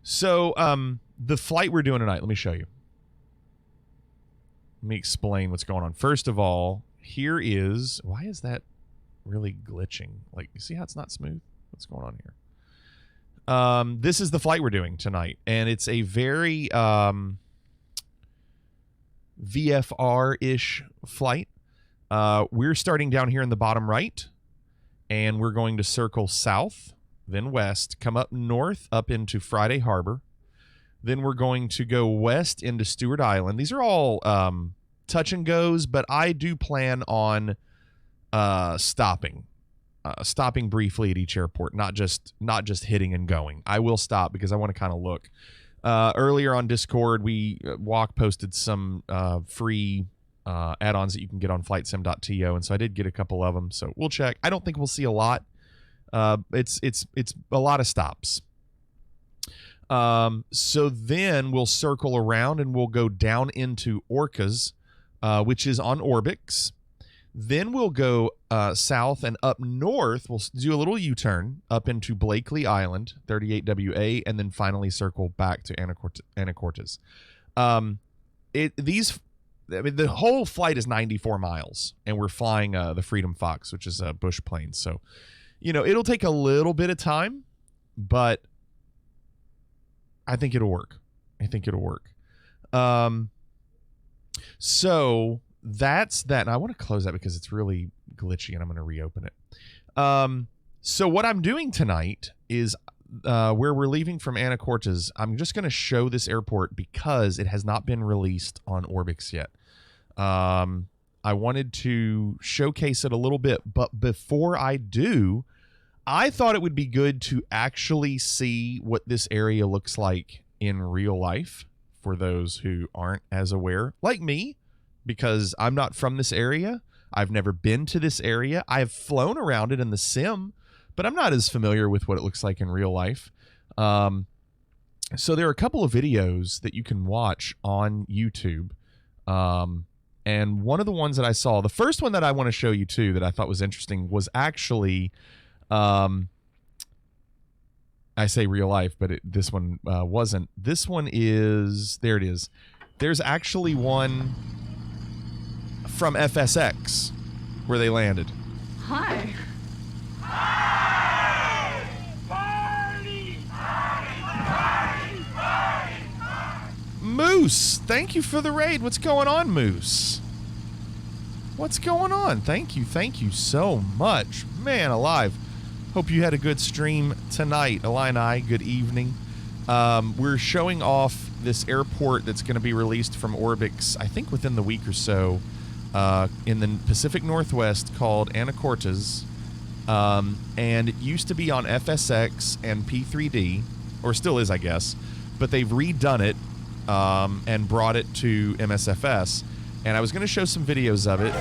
So, the flight we're doing tonight, let me show you. Let me explain what's going on. First of all, here is... Why is that really glitching? Like, you see how it's not smooth? What's going on here? This is the flight we're doing tonight, and it's a very VFR-ish flight. We're starting down here in the bottom right, and we're going to circle south, then west, come up north up into Friday Harbor. Then we're going to go west into Stewart Island. These are all touch and goes, but I do plan on stopping briefly at each airport, not just hitting and going. I will stop because I want to kind of look. Earlier on Discord, Walk posted some free add-ons that you can get on flightsim.to, and so I did get a couple of them. So we'll check. I don't think we'll see a lot. It's a lot of stops. So then we'll circle around and we'll go down into Orcas, which is on Orbx. Then we'll go south and up north. We'll do a little U-turn up into Blakely Island, 38WA, and then finally circle back to Anacortes. The whole flight is 94 miles, and we're flying the Freedom Fox, which is a bush plane. So, it'll take a little bit of time, but I think it'll work. So that's that. And I want to close that because it's really glitchy, and I'm going to reopen it. So what I'm doing tonight is where we're leaving from Anacortes. I'm just going to show this airport because it has not been released on Orbx yet. I wanted to showcase it a little bit, but before I do, I thought it would be good to actually see what this area looks like in real life for those who aren't as aware, like me, because I'm not from this area. I've never been to this area. I've flown around it in the sim, but I'm not as familiar with what it looks like in real life. So there are a couple of videos that you can watch on YouTube. And one of the ones that I saw, the first one that I want to show you too, that I thought was interesting, was actually... I say real life, but this one wasn't. This one is... There it is. There's actually one from FSX where they landed. Hi. Moose, thank you for the raid. What's going on, Moose? What's going on? Thank you so much. Man alive. Hope you had a good stream tonight. Illini, good evening. We're showing off this airport that's going to be released from Orbx, I think within the week or so, in the Pacific Northwest, called Anacortes. And it used to be on FSX and P3D, or still is, I guess, but they've redone it and brought it to MSFS. And I was going to show some videos of it.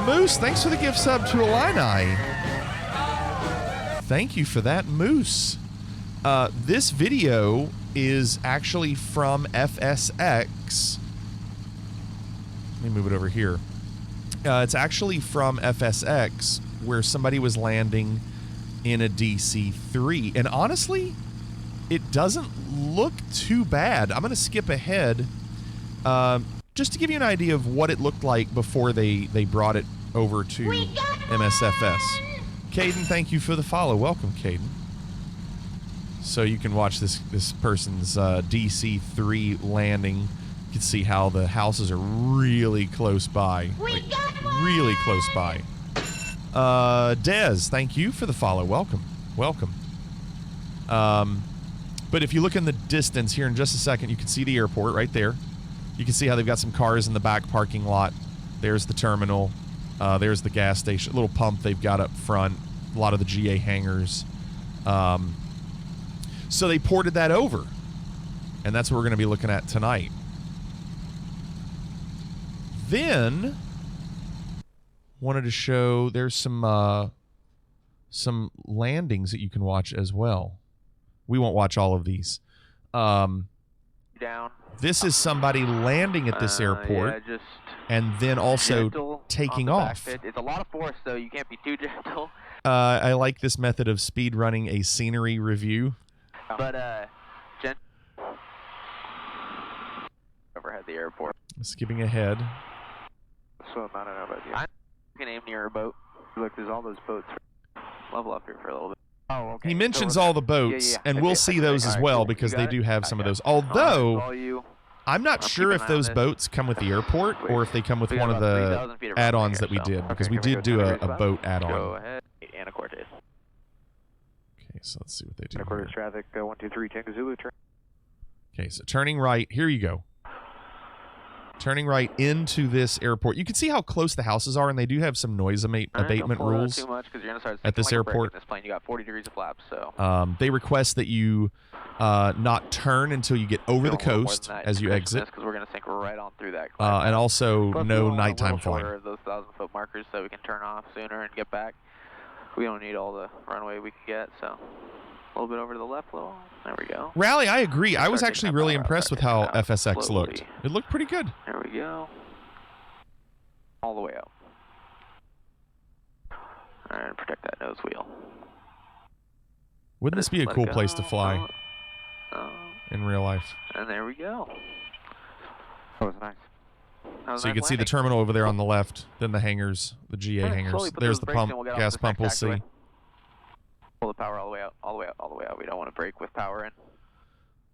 Moose, thanks for the gift sub to Illini. Thank you for that, Moose. This video is actually from FSX. Let me move it over here. It's actually from FSX, where somebody was landing in a DC-3. And honestly, it doesn't look too bad. I'm going to skip ahead just to give you an idea of what it looked like before they brought it over to MSFS. Caden, thank you for the follow. Welcome, Caden. So you can watch this person's DC-3 landing. You can see how the houses are really close by. Like, really close by. Dez, thank you for the follow. Welcome. But if you look in the distance here in just a second, you can see the airport right there. You can see how they've got some cars in the back parking lot. There's the terminal. There's the gas station. A little pump they've got up front. A lot of the GA hangars. So they ported that over. And that's what we're going to be looking at tonight. Then, wanted to show there's some landings that you can watch as well. We won't watch all of these. Down. This is somebody landing at this airport, yeah, and then also taking off. It's a lot of force, so you can't be too gentle. I like this method of speed running a scenery review. But Jen overhead the airport. Skipping ahead. So I don't know about you. I can aim near a boat. Look, there's all those boats. Level up here for a little bit. Oh, okay. He mentions all the boats, and we'll see those as well because they do have some of those. Although, I'm not sure if those boats come with the airport or if they come with one of the add-ons that we did, because we did do a boat add-on. Go ahead. Anacortes. Okay, so let's see what they do. Anacortes traffic, 123 Tango Zulu. Okay, so turning right. Here you go. Turning right into this airport. You can see how close the houses are, and they do have some noise abatement rules too much, you're gonna start at this airport. This plane, you got 40 degrees of flaps, so. They request that you not turn until you get over the coast as you exit. Because we're gonna sink right on through that. And also no nighttime flying. Those 1,000-foot markers, so we can turn off sooner and get back. We don't need all the runway we can get, so. A little bit over to the left, little. There we go. Rally, I agree. I was actually really impressed with how FSX looked. It looked pretty good. There we go. All the way up. And protect that nose wheel. Wouldn't this be a cool place to fly in real life? And there we go. That was nice. So you can see the terminal over there on the left, then the hangars, the GA hangars. There's the pump, gas pump we'll see. Pull the power all the way out, all the way out, all the way out. We don't want to brake with power in.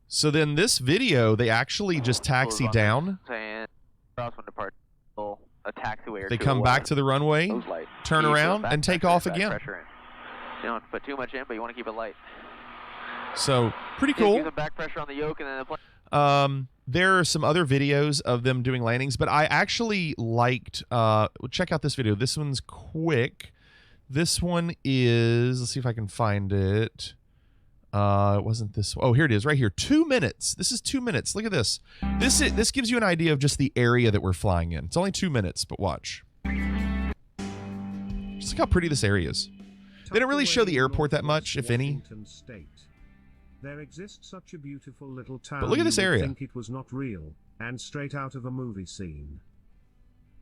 So then this video, they actually just taxi down. They come back to the runway, turn around, and take off again. You don't have to put too much in, but you want to keep it light. So pretty cool. Use the back pressure on the yoke and then the plane. There are some other videos of them doing landings, but I actually liked. Check out this video. This one's quick. This one is, let's see if I can find it. It wasn't this. Oh, here it is right here. 2 minutes. This is 2 minutes. Look at this. This gives you an idea of just the area that we're flying in. It's only 2 minutes, but watch. Just look how pretty this area is. They don't really show the airport that much, if any. There exists such a beautiful little town. But look at this area. You would think it was not real and straight out of a movie scene.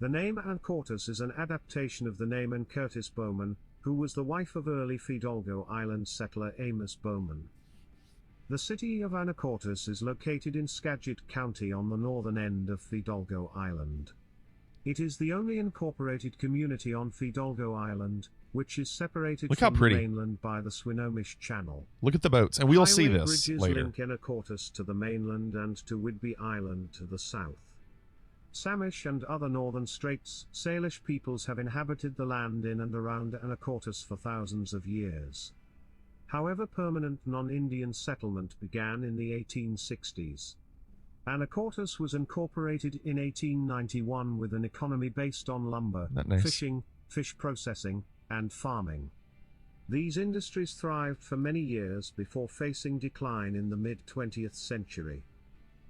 The name Anacortes is an adaptation of the name Anacortes Bowman, who was the wife of early Fidalgo Island settler Amos Bowman. The city of Anacortes is located in Skagit County on the northern end of Fidalgo Island. It is the only incorporated community on Fidalgo Island, which is separated from the mainland by the Swinomish Channel. Look at the boats, and we'll see this later. Link Anacortes to the mainland and to Whidbey Island to the south. Samish and other northern Straits Salish peoples have inhabited the land in and around Anacortes for thousands of years. However, permanent non-Indian settlement began in the 1860s. Anacortes was incorporated in 1891 with an economy based on lumber, fishing, fish processing, and farming. These industries thrived for many years before facing decline in the mid-20th century.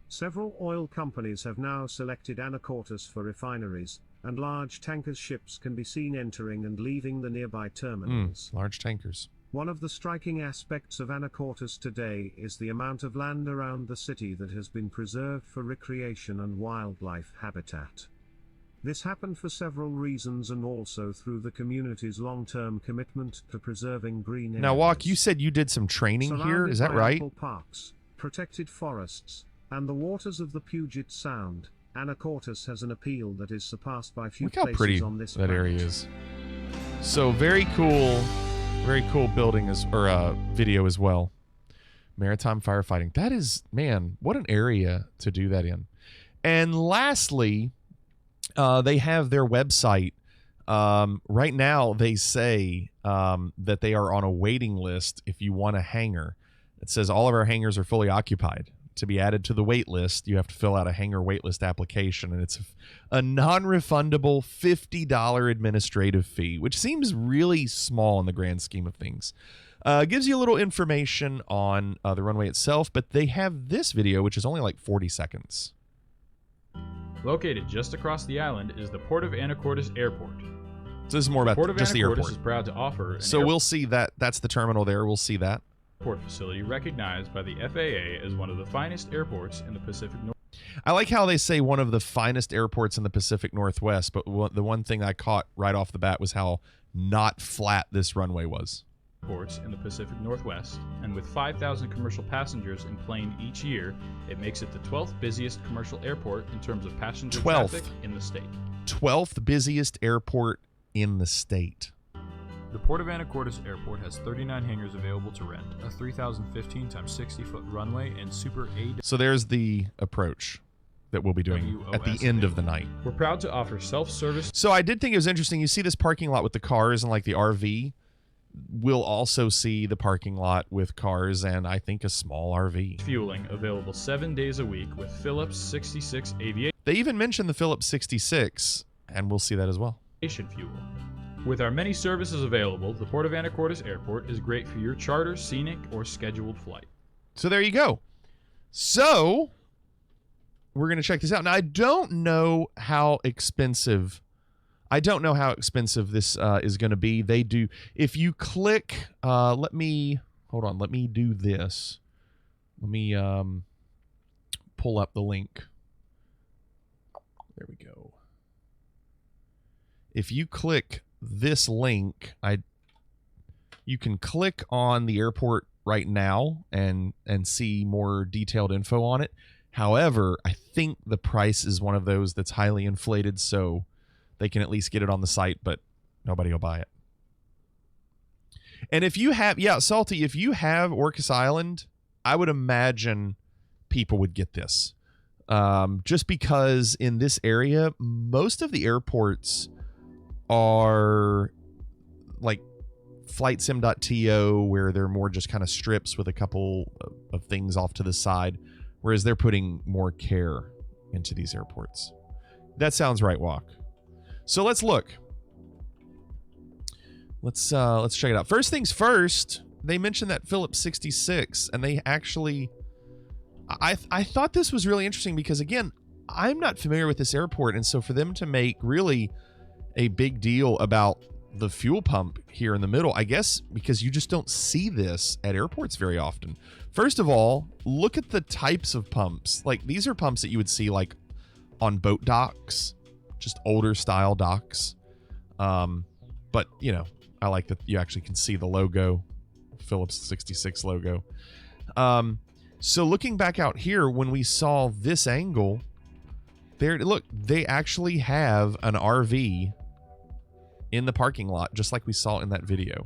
Several oil companies have now selected Anacortes for refineries, and large tankers ships can be seen entering and leaving the nearby terminals. Large tankers. One of the striking aspects of Anacortes today is the amount of land around the city that has been preserved for recreation and wildlife habitat. This happened for several reasons and also through the community's long-term commitment to preserving green areas. Now, Walk, you said you did some training here, is that right? Parks, protected forests, and the waters of the Puget Sound, Anacortes has an appeal that is surpassed by few places on this planet. Look how pretty that area is. So very cool building video as well. Maritime firefighting. That is, man, what an area to do that in. And lastly, they have their website. Right now, they say that they are on a waiting list if you want a hangar. It says all of our hangars are fully occupied. To be added to the wait list, you have to fill out a hangar waitlist application, and it's a non-refundable $50 administrative fee, which seems really small in the grand scheme of things. Gives you a little information on the runway itself, but they have this video, which is only like 40 seconds. Located just across the island is the Port of Anacortes Airport. So this is more about just the airport. Port of Anacortes is proud to offer. So we'll see that. That's the terminal there. We'll see that. Airport facility recognized by the FAA as one of the finest airports in the Pacific Northwest. I like how they say one of the finest airports in the Pacific Northwest, but the one thing I caught right off the bat was how not flat this runway was. Airports in the Pacific Northwest, and with 5,000 commercial passengers in plane each year, it makes it the 12th busiest commercial airport in terms of passenger 12th. traffic in the state. 12th busiest airport in the state. The Port of Anacortes Airport has 39 hangars available to rent, a 3,015 times 60-foot runway, and Super A. So there's the approach that we'll be doing at the end of the night. We're proud to offer self-service. So I did think it was interesting. You see this parking lot with the cars and like the RV. We'll also see the parking lot with cars and I think a small RV. Fueling available 7 days a week with Phillips 66 aviation They even mentioned the Phillips 66, and we'll see that as well. fuel. With our many services available, the Port of Anacortes Airport is great for your charter, scenic, or scheduled flight. So there you go. So we're going to check this out. Now, I don't know how expensive this is going to be. They do, if you click, let me do this. Let me pull up the link. There we go. If you click this link, you can click on the airport right now and see more detailed info on it. However, I think the price is one of those that's highly inflated, so they can at least get it on the site, but nobody will buy it. And if you have, Salty, if you have Orcas Island, I would imagine people would get this. Just because in this area, most of the airports are like flightsim.to, where they're more just kind of strips with a couple of things off to the side, whereas they're putting more care into these airports. That sounds right, Walk. So let's look. Let's check it out. First things first, they mentioned that Phillips 66, and they actually, I thought this was really interesting because, again, I'm not familiar with this airport, and so for them to make really a big deal about the fuel pump here in the middle, I guess because you just don't see this at airports very often. First of all, look at the types of pumps. Like, these are pumps that you would see like on boat docks, just older style docks. But you know, I like that you actually can see the logo, Phillips 66 logo. So looking back out here, when we saw this angle there, look, they actually have an RV in the parking lot, just like we saw in that video.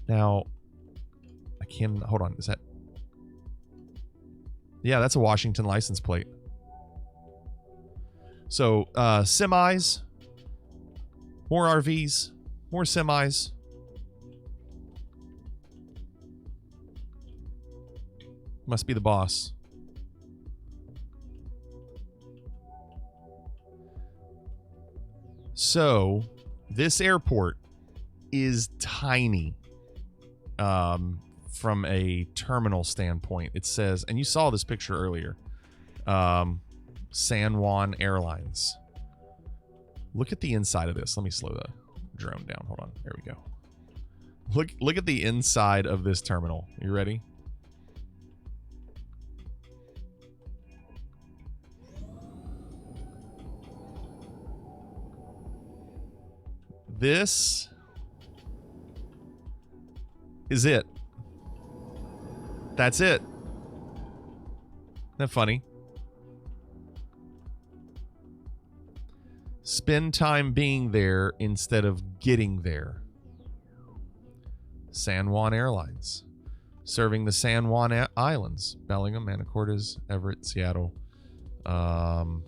Now, hold on, is that? Yeah, that's a Washington license plate. So, semis, more RVs, more semis. Must be the boss. So, this airport is tiny from a terminal standpoint. It says, and you saw this picture earlier, San Juan Airlines. Look at the inside of this. Let me slow the drone down. Hold on. There we go. Look at the inside of this terminal. You ready? This is it. That's it. Isn't that funny? Spend time being there instead of getting there. San Juan Airlines. Serving the San Juan Islands. Bellingham, Anacortes, Everett, Seattle. All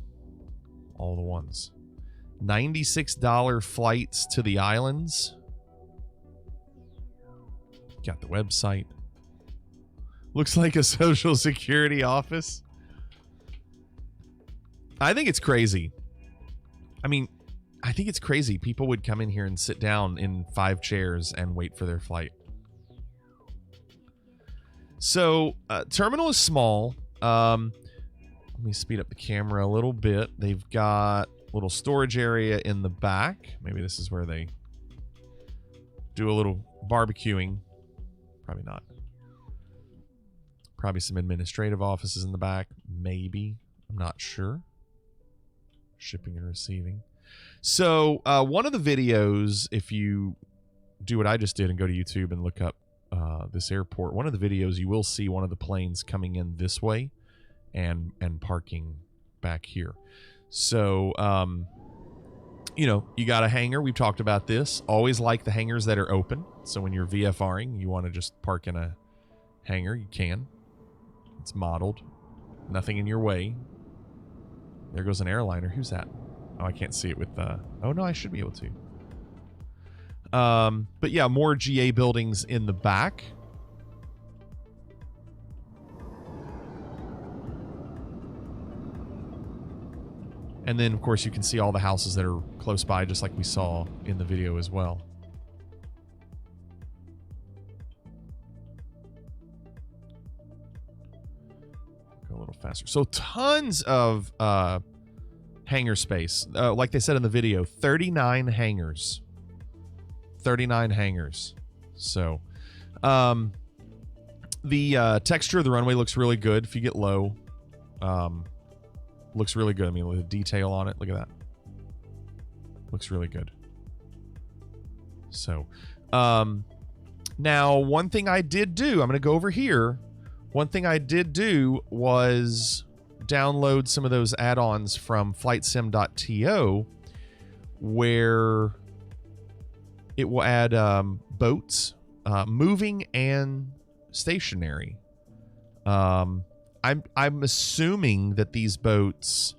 the ones. $96 flights to the islands. Got the website. Looks like a Social Security office. I think it's crazy. I mean, I think it's crazy. People would come in here and sit down in 5 chairs and wait for their flight. So, terminal is small. Let me speed up the camera a little bit. They've got a little storage area in the back. Maybe this is where they do a little barbecuing. Probably not. Probably some administrative offices in the back. Maybe. I'm not sure. shipping and receiving. So one of the videos, if you do what I just did and go to YouTube and look up this airport, one of the videos you will see one of the planes coming in this way and parking back here. So, you know, you got a hangar. We've talked about this. Always like the hangars that are open. So when you're VFRing, you want to just park in a hangar, you can. It's modeled. Nothing in your way. There goes an airliner. Who's that? Oh, I can't see it with the... Oh, no, I should be able to. But yeah, more GA buildings in the back. And then, of course, you can see all the houses that are close by, just like we saw in the video as well. Go a little faster. So tons of hangar space. Like they said in the video, 39 hangars. 39 hangars. So the texture of the runway looks really good. If you get low, looks really good. I mean, the detail on it, look at that. Looks really good. So now one thing I did do, I'm going to go over here. One thing I did do was download some of those add-ons from flightsim.to, where it will add boats, moving and stationary. I'm assuming that these boats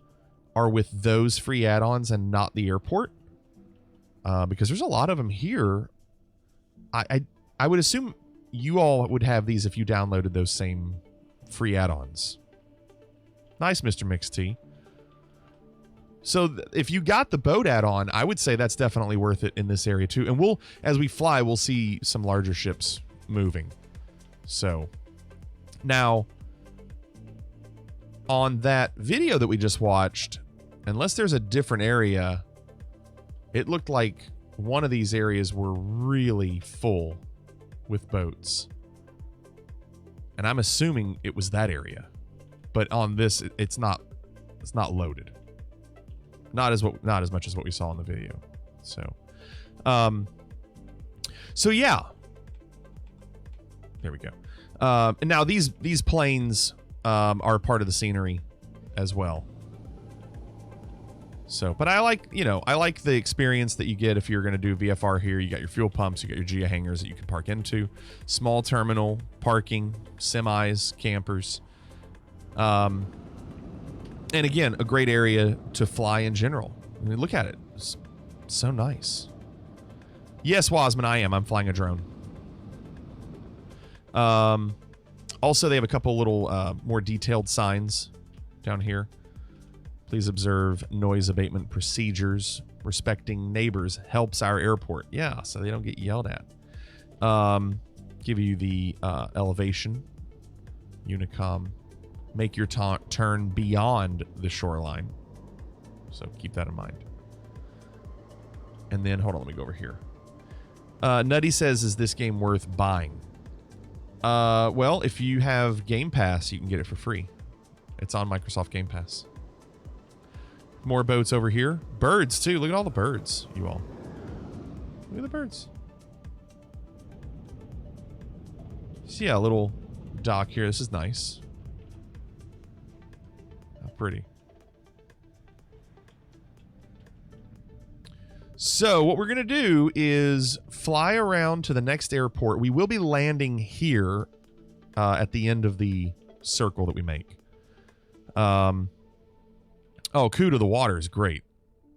are with those free add-ons and not the airport, because there's a lot of them here. I would assume you all would have these if you downloaded those same free add-ons. Nice, Mr. MixT. So if you got the boat add-on, I would say that's definitely worth it in this area too. And we'll, as we fly, we'll see some larger ships moving. So now on that video that we just watched, unless there's a different area, it looked like one of these areas were really full with boats. And I'm assuming it was that area. But on this, it's not loaded. Not as much as what we saw in the video. So so yeah. There we go. And now these planes are part of the scenery as well. So, but I like the experience that you get if you're going to do VFR here. You got your fuel pumps, you got your GA hangars that you can park into, small terminal parking, semis, campers. And again, a great area to fly in general. I mean, look at it. It's so nice. Yes, Wasman, I am. I'm flying a drone. Also, they have a couple little more detailed signs down here. Please observe noise abatement procedures. Respecting neighbors helps our airport. Yeah, so they don't get yelled at. Give you the elevation. Unicom. Make your turn beyond the shoreline. So keep that in mind. And then, hold on, let me go over here. Nutty says, is this game worth buying? Well, if you have Game Pass, you can get it for free. It's on Microsoft Game Pass. More boats over here. Birds, too. Look at all the birds, you all. Look at the birds. So, yeah, a little dock here. This is nice. How pretty. So, what we're going to do is fly around to the next airport. We will be landing here at the end of the circle that we make. Oh, coup to the water is great.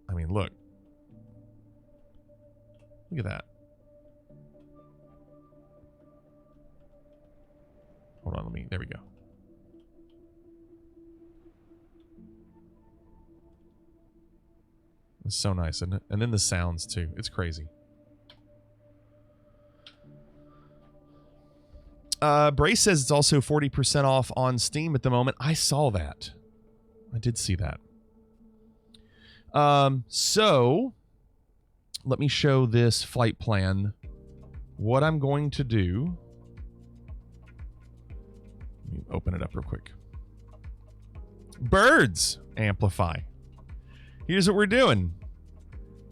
I mean, look. Look at that. Hold on, there we go. It's so nice, isn't it? And then the sounds, too. It's crazy. Brace says it's also 40% off on Steam at the moment. I saw that. I did see that. So let me show this flight plan. What I'm going to do, let me open it up real quick. Birds amplify. here's what we're doing.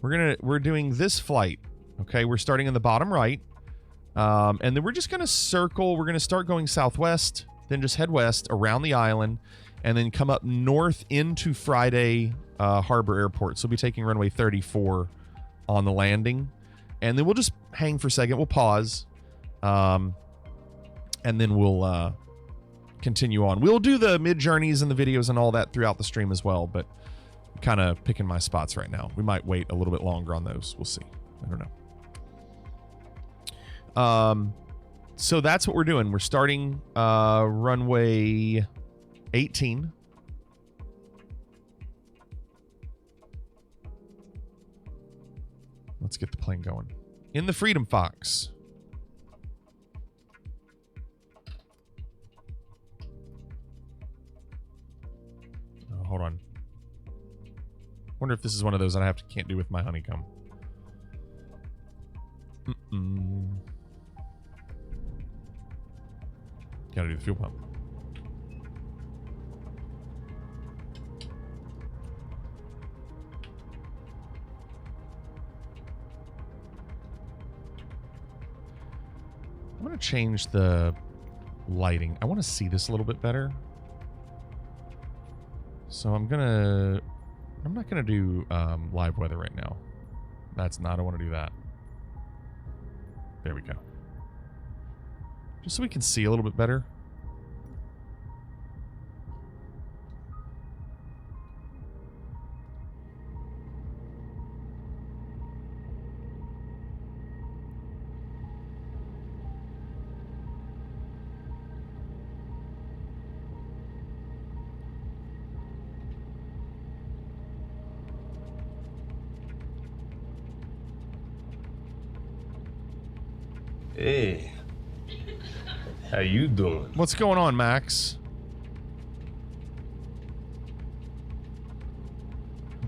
We're doing this flight. Okay, we're starting in the bottom right. And then we're just gonna circle. We're gonna start going southwest, then just head west around the island, and then come up north into Friday Harbor Airport. So we'll be taking runway 34 on the landing. And then we'll just hang for a second. We'll pause. And then we'll continue on. We'll do the mid-journeys and the videos and all that throughout the stream as well, but I'm kind of picking my spots right now. We might wait a little bit longer on those. We'll see. I don't know. So that's what we're doing. We're starting runway 18. Let's get the plane going. In the Freedom Fox. Oh, hold on. Wonder if this is one of those that I can't do with my honeycomb. Gotta do the fuel pump. I'm gonna change the lighting. I want to see this a little bit better. So I'm not gonna do live weather right now. I don't want to do that. There we go. Just so we can see a little bit better. Hey, how you doing? What's going on, Max?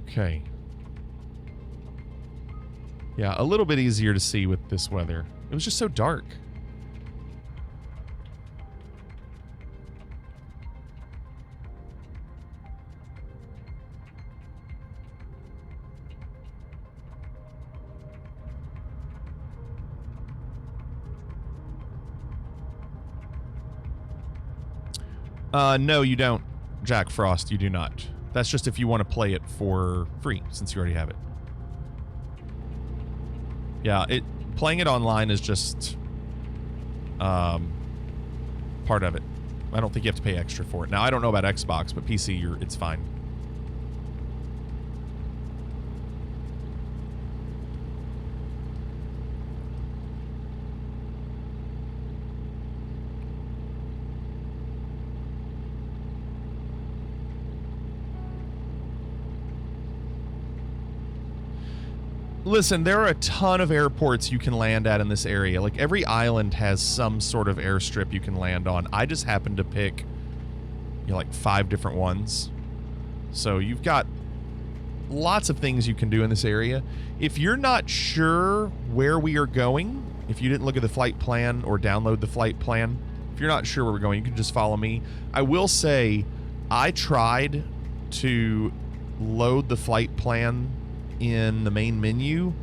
Okay. Yeah, a little bit easier to see with this weather. It was just so dark. No, you don't, Jack Frost. You do not. That's just if you want to play it for free, since you already have it. Yeah, playing it online is just part of it. I don't think you have to pay extra for it. Now, I don't know about Xbox, but PC, it's fine. Listen, there are a ton of airports you can land at in this area. Like, every island has some sort of airstrip you can land on. I just happened to pick, like 5 different ones. So you've got lots of things you can do in this area. If you're not sure where we are going, if you didn't look at the flight plan or download the flight plan, if you're not sure where we're going, you can just follow me. I will say, I tried to load the flight plan in the main menu,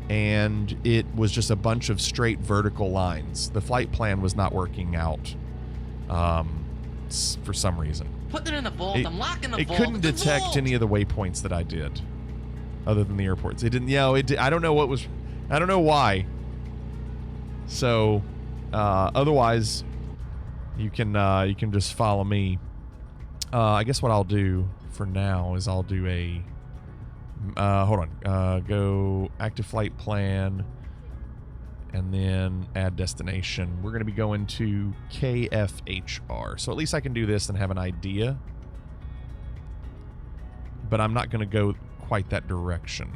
and it was just a bunch of straight vertical lines. The flight plan was not working out for some reason. Put it in the vault. I'm locking the vault. It couldn't detect any of the waypoints that I did, other than the airports. It didn't. Yeah, I don't know what was. I don't know why. So, otherwise, you can just follow me. I guess what I'll do for now is I'll do a. Hold on. Go active flight plan, and then add destination. We're going to be going to KFHR. So at least I can do this and have an idea. But I'm not going to go quite that direction.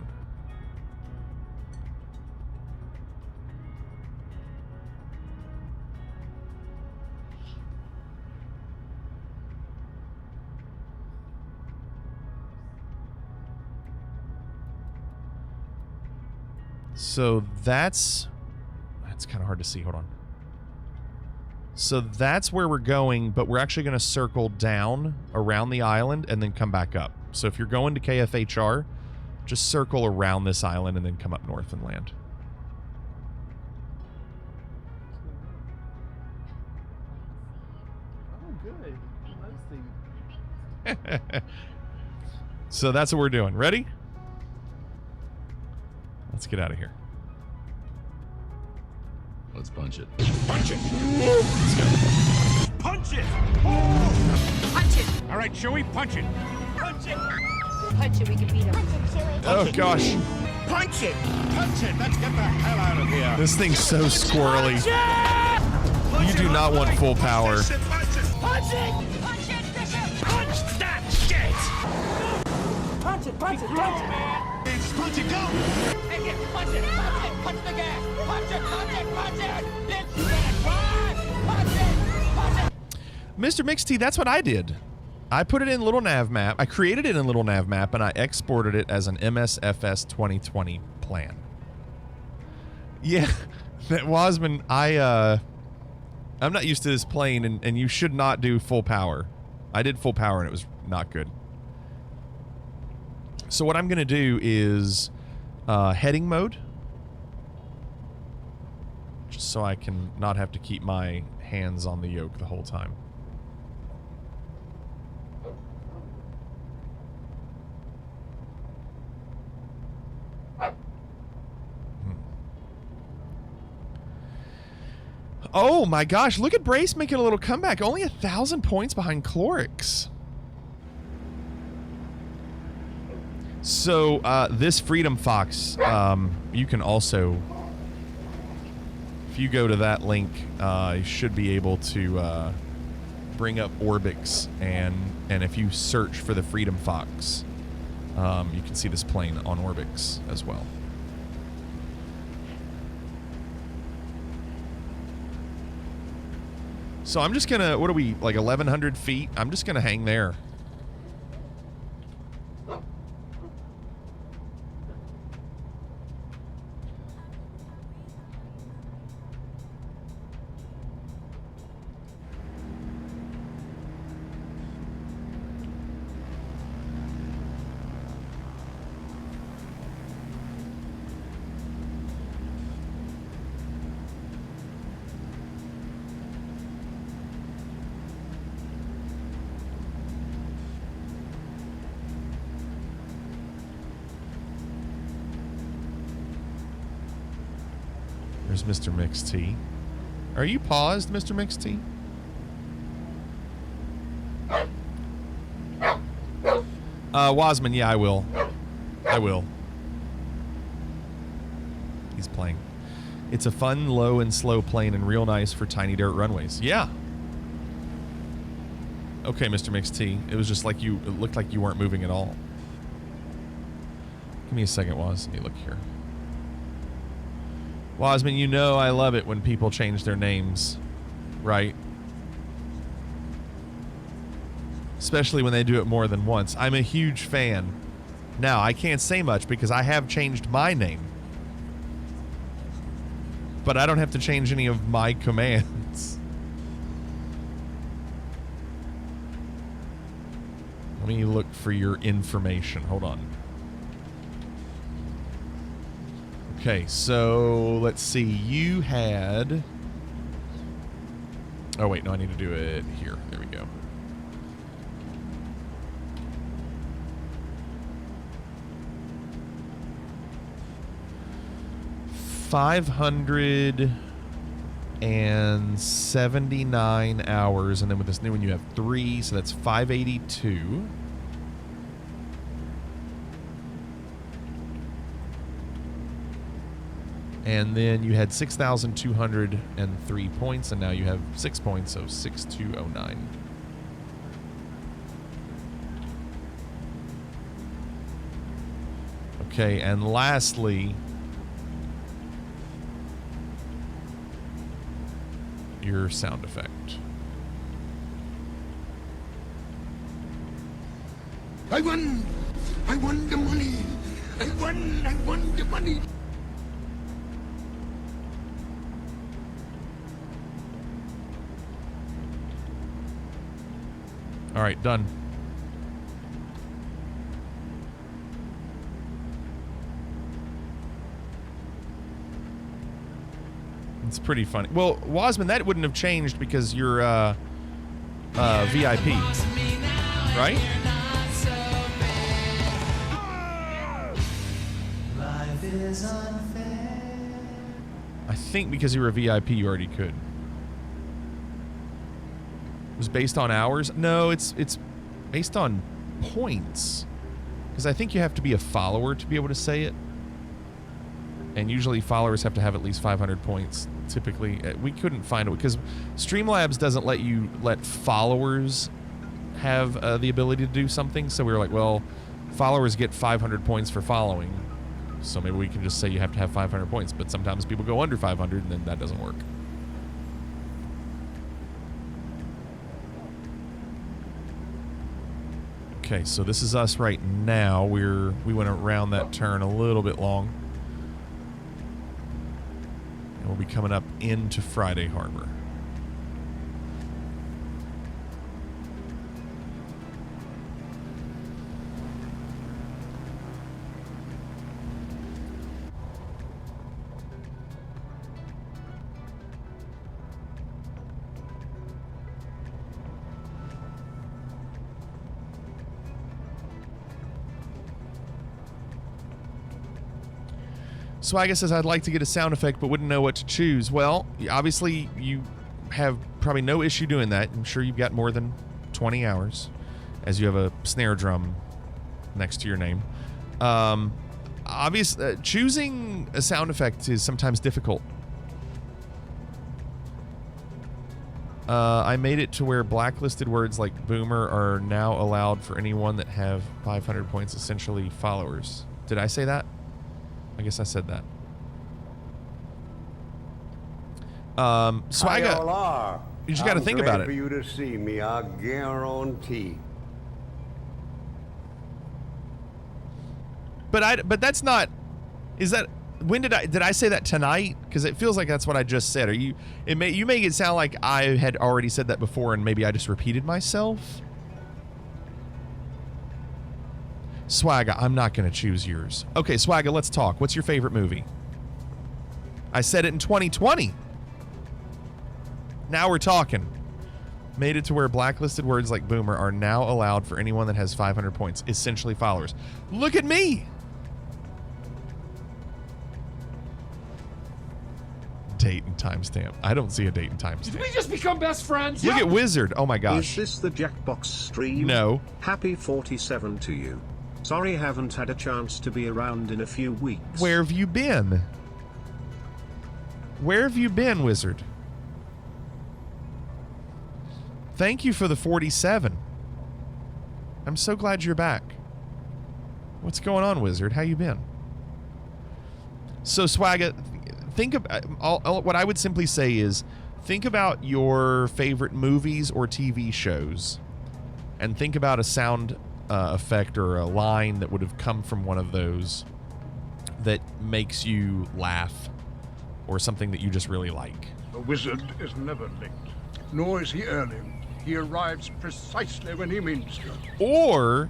So that's kind of hard to see. Hold on. So that's where we're going, but we're actually going to circle down around the island and then come back up. So if you're going to KFHR, Just circle around this island and then come up north and land. Oh, good. So that's what we're doing. Ready? Let's get out of here. Let's punch it. Punch it! Let's go. Punch it! Punch it! All right, shall we punch it? Punch it! Punch it, we can beat him. Oh, gosh. Punch it! Punch it! Let's get the hell out of here! This thing's so squirrely. You do not want full power. Punch it! Punch it! Punch it! Punch it, Bishop! Punch that shit! Punch it, punch it, punch it! Punch it, go! Take it, punch it, punch it, punch the gas! Punch it, punch it, punch it! Bitch, run! Punch it, punch it! Mr. Mixed, that's what I did. I put it in Little Nav Map. I created it in Little Nav Map, and I exported it as an MSFS 2020 plan. Yeah, that Wasman, I'm not used to this plane, and you should not do full power. I did full power, and it was not good. So what I'm going to do is heading mode, just so I can not have to keep my hands on the yoke the whole time. Oh my gosh, look at Brace making a little comeback. Only 1,000 points behind Clorix. So, this Freedom Fox, you can also, if you go to that link, you should be able to bring up Orbx, and if you search for the Freedom Fox, you can see this plane on Orbx as well. So I'm just gonna, what are we, like 1,100 feet? I'm just gonna hang there. There's Mr. Mixed T. Are you paused, Mr. Mixed T? Wasman, yeah, I will. I will. He's playing. It's a fun, low and slow plane and real nice for tiny dirt runways. Yeah. Okay, Mr. Mixed T. It was just like you, it looked like you weren't moving at all. Give me a second, Waz. Let me look here. Wasman, you know I love it when people change their names, right? Especially when they do it more than once. I'm a huge fan. Now, I can't say much because I have changed my name. But I don't have to change any of my commands. Let me look for your information. Hold on. Okay, so let's see. You had... Oh, wait. No, I need to do it here. There we go. $579 hours, and then with this new one you have 3, so that's 582. And then you had 6,203 points, and now you have 6 points, so 6,209. Okay, and lastly, your sound effect. I won! I won the money! I won the money! All right, done. It's pretty funny. Well, Wasman, that wouldn't have changed because you're VIP, right? I think because you were a VIP, you already could. It was based on hours? No, it's based on points. Because I think you have to be a follower to be able to say it. And usually followers have to have at least 500 points. Typically, we couldn't find it because Streamlabs doesn't let followers have the ability to do something. So we were like, well, followers get 500 points for following. So maybe we can just say you have to have 500 points. But sometimes people go under 500 and then that doesn't work. Okay, so this is us right now. We went around that turn a little bit long. And we'll be coming up into Friday Harbor. Swagga says, I'd like to get a sound effect, but wouldn't know what to choose. Well, obviously, you have probably no issue doing that. I'm sure you've got more than 20 hours, as you have a snare drum next to your name. Choosing a sound effect is sometimes difficult. I made it to where blacklisted words like boomer are now allowed for anyone that have 500 points, essentially followers. Did I say that? I guess I said that. So you just got to think about it. For you to see me, I guarantee. But that's not. Is that when did I say that tonight? Because it feels like that's what I just said. You make it sound like I had already said that before, and maybe I just repeated myself. Swagga, I'm not going to choose yours. Okay, Swagga, let's talk. What's your favorite movie? I said it in 2020. Now we're talking. Made it to where blacklisted words like boomer are now allowed for anyone that has 500 points, essentially followers. Look at me. Date and timestamp. I don't see a date and timestamp. Did we just become best friends? Look at Wizard. Oh my gosh. Is this the Jackbox stream? No. Happy 47 to you. Sorry, haven't had a chance to be around in a few weeks. Where have you been? Where have you been, Wizard? Thank you for the 47. I'm so glad you're back. What's going on, Wizard? How you been? So, Swagga, think about what I would simply say is think about your favorite movies or TV shows and think about a sound effect or a line that would have come from one of those that makes you laugh or something that you just really like. The wizard is never late, nor is he early. He arrives precisely when he means to. Or,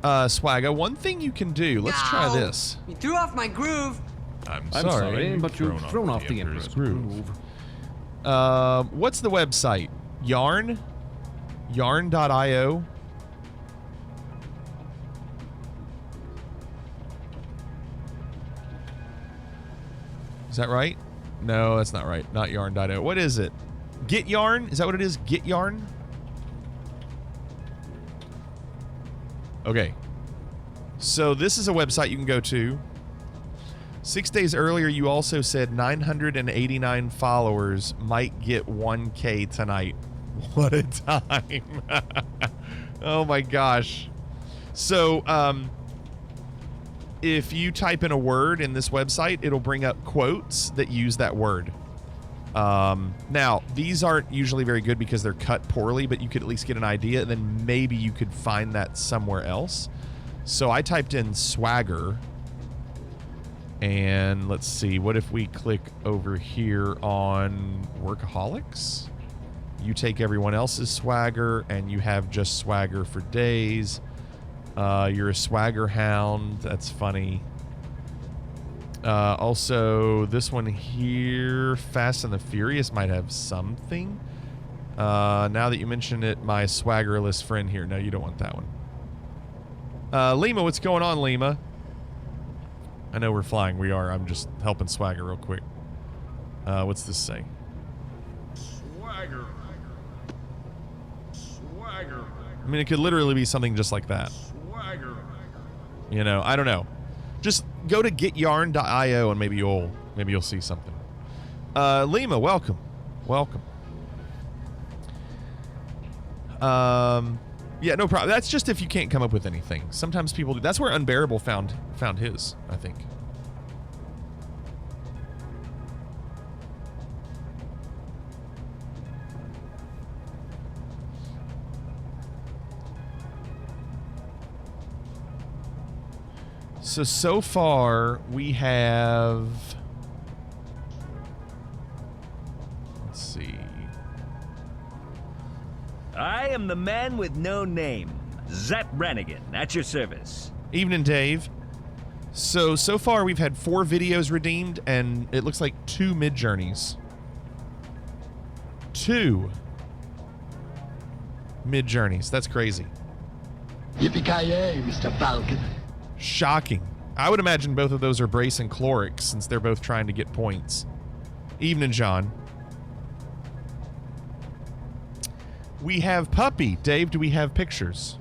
Swagga, one thing you can do, let's try this. You threw off my groove. I'm sorry, but you've thrown off the Emperor's groove. What's the website? Yarn? Yarn.io? Is that right? No, that's not right. Not yarn.io. What is it? Get Yarn? Is that what it is? Get Yarn? Okay. So this is a website you can go to. 6 days earlier, you also said 989 followers might get 1K tonight. What a time. Oh my gosh. So, if you type in a word in this website, it'll bring up quotes that use that word. Now, these aren't usually very good because they're cut poorly, but you could at least get an idea, and then maybe you could find that somewhere else. So I typed in swagger, and let's see, what if we click over here on Workaholics? You take everyone else's swagger, and you have just swagger for days. You're a swagger hound. That's funny. Also, this one here, Fast and the Furious, might have something. Now that you mention it, my swaggerless friend here. No, you don't want that one. Lima, what's going on, Lima? I know we're flying. We are. I'm just helping Swagger real quick. What's this say? Swagger. Swagger. I mean, it could literally be something just like that. Swagger. You know, I don't know. Just go to getyarn.io and maybe you'll see something. Lima, welcome. Welcome. Yeah, no problem. That's just if you can't come up with anything. Sometimes people do. That's where Unbearable found his, I think. So far we have, let's see. I am the man with no name. Zep Brannigan, at your service. Evening, Dave. So far we've had 4 videos redeemed, and it looks like 2 mid-journeys. 2 mid-journeys. That's crazy. Yippee-ki-yay, Mr. Falcon. Shocking. I would imagine both of those are Brace and Chlorix, since they're both trying to get points. Evening, John. We have Puppy. Dave, do we have pictures?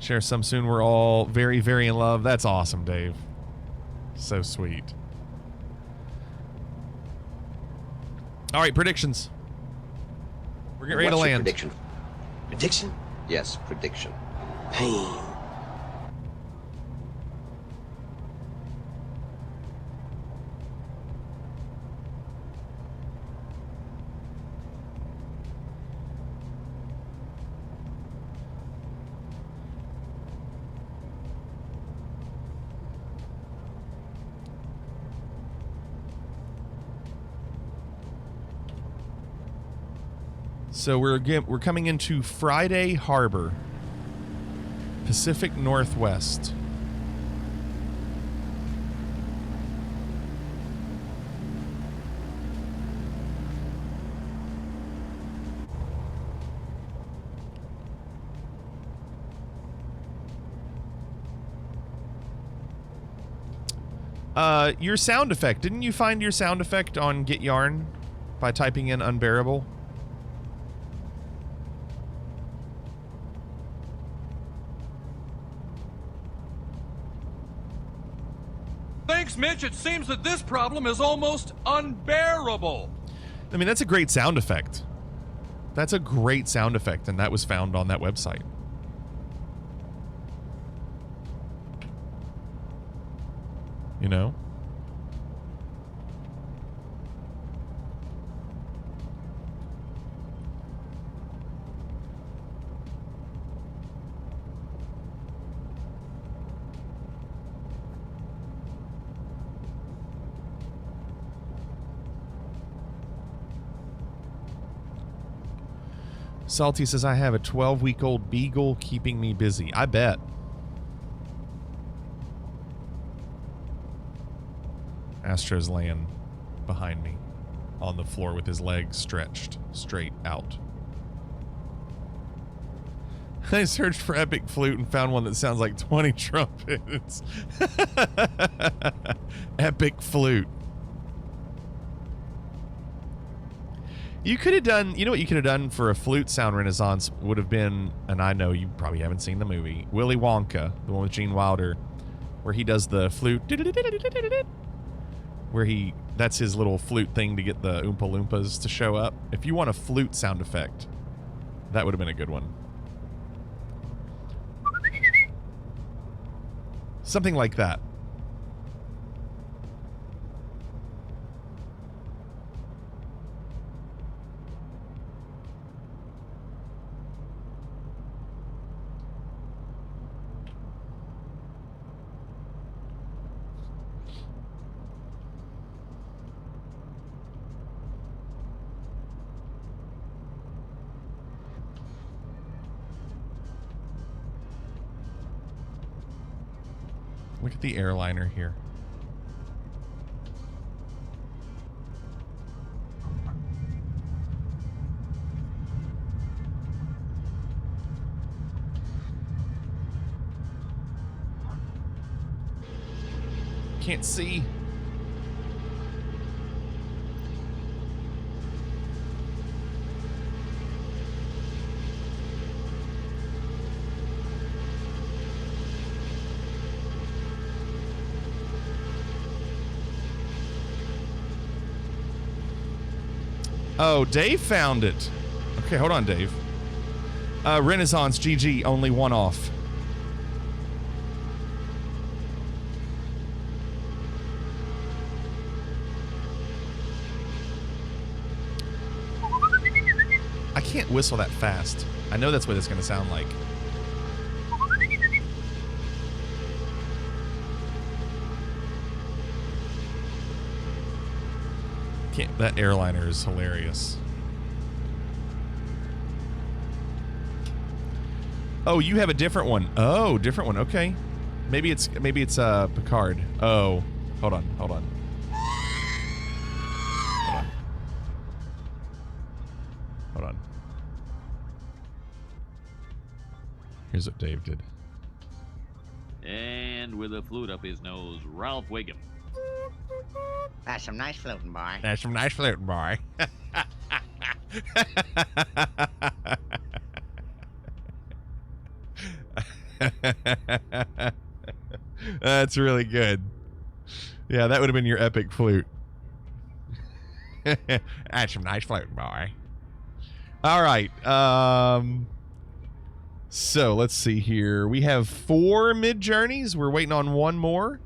Share some soon. We're all very, very in love. That's awesome, Dave. So sweet. All right, predictions. We're getting ready to land. Prediction? Prediction? Yes, prediction. Pain. So we're coming into Friday Harbor, Pacific Northwest. Your sound effect. Didn't you find your sound effect on Get Yarn by typing in Unbearable? Thanks, Mitch. It seems that this problem is almost unbearable. I mean, that's a great sound effect. That's a great sound effect, and that was found on that website. You know? Salty says, I have a 12-week-old beagle keeping me busy. I bet. Astro's laying behind me on the floor with his legs stretched straight out. I searched for Epic Flute and found one that sounds like 20 trumpets. Epic Flute. You could have done, you know what you could have done for a flute sound renaissance would have been, and I know you probably haven't seen the movie, Willy Wonka, the one with Gene Wilder, where he does the flute, where that's his little flute thing to get the Oompa Loompas to show up. If you want a flute sound effect, that would have been a good one. Something like that. Look at the airliner here. Can't see. Oh, Dave found it. Okay, hold on, Dave. Renaissance GG, only one off. I can't whistle that fast. I know that's what it's going to sound like. That airliner is hilarious. Oh, you have a different one. Oh, different one. Okay. Maybe it's Picard. Oh, hold on. Hold on. Hold on. Here's what Dave did. And with a flute up his nose, Ralph Wiggum. That's some nice floating, boy. That's some nice floating, boy. That's really good. Yeah, that would have been your epic flute. That's some nice floating, boy. All right. So let's see here. We have 4 mid journeys. We're waiting on one more.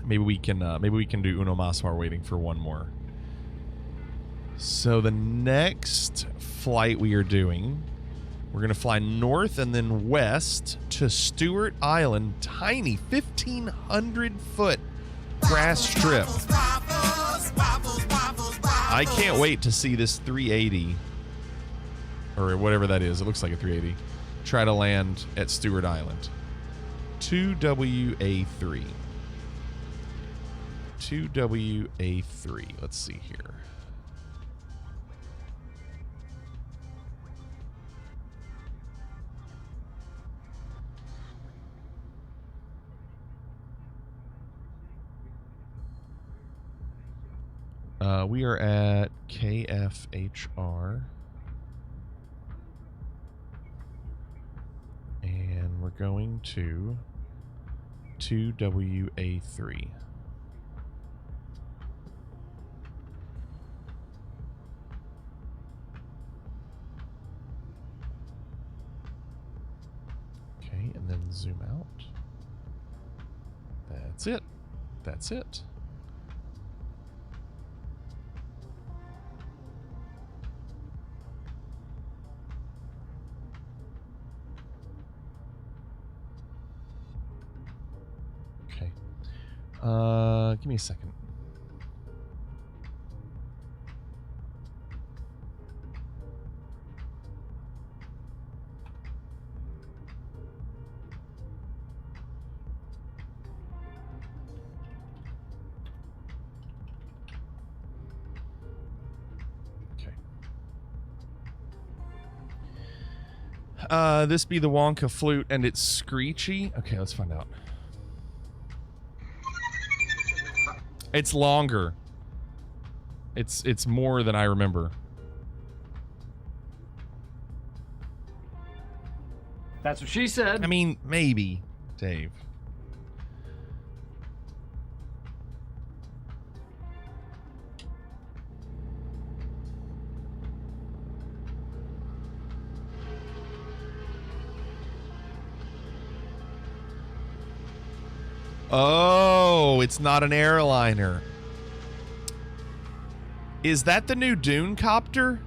Maybe we can do uno mas while we're waiting for one more. So the next flight we are doing, we're going to fly north and then west to Stewart Island. Tiny 1,500 foot grass strip. I can't wait to see this 380 or whatever that is. It looks like a 380. Try to land at Stewart Island. 2WA3. 2WA3. Let's see here. We are at KFHR. And we're going to 2WA3. Okay, and then zoom out. That's it. That's it. Okay. Give me a second. This be the Wonka flute and it's screechy. Okay, let's find out. It's longer. It's more than I remember. That's what she said. I mean, maybe, Dave. Oh, it's not an airliner. Is that the new Dune copter?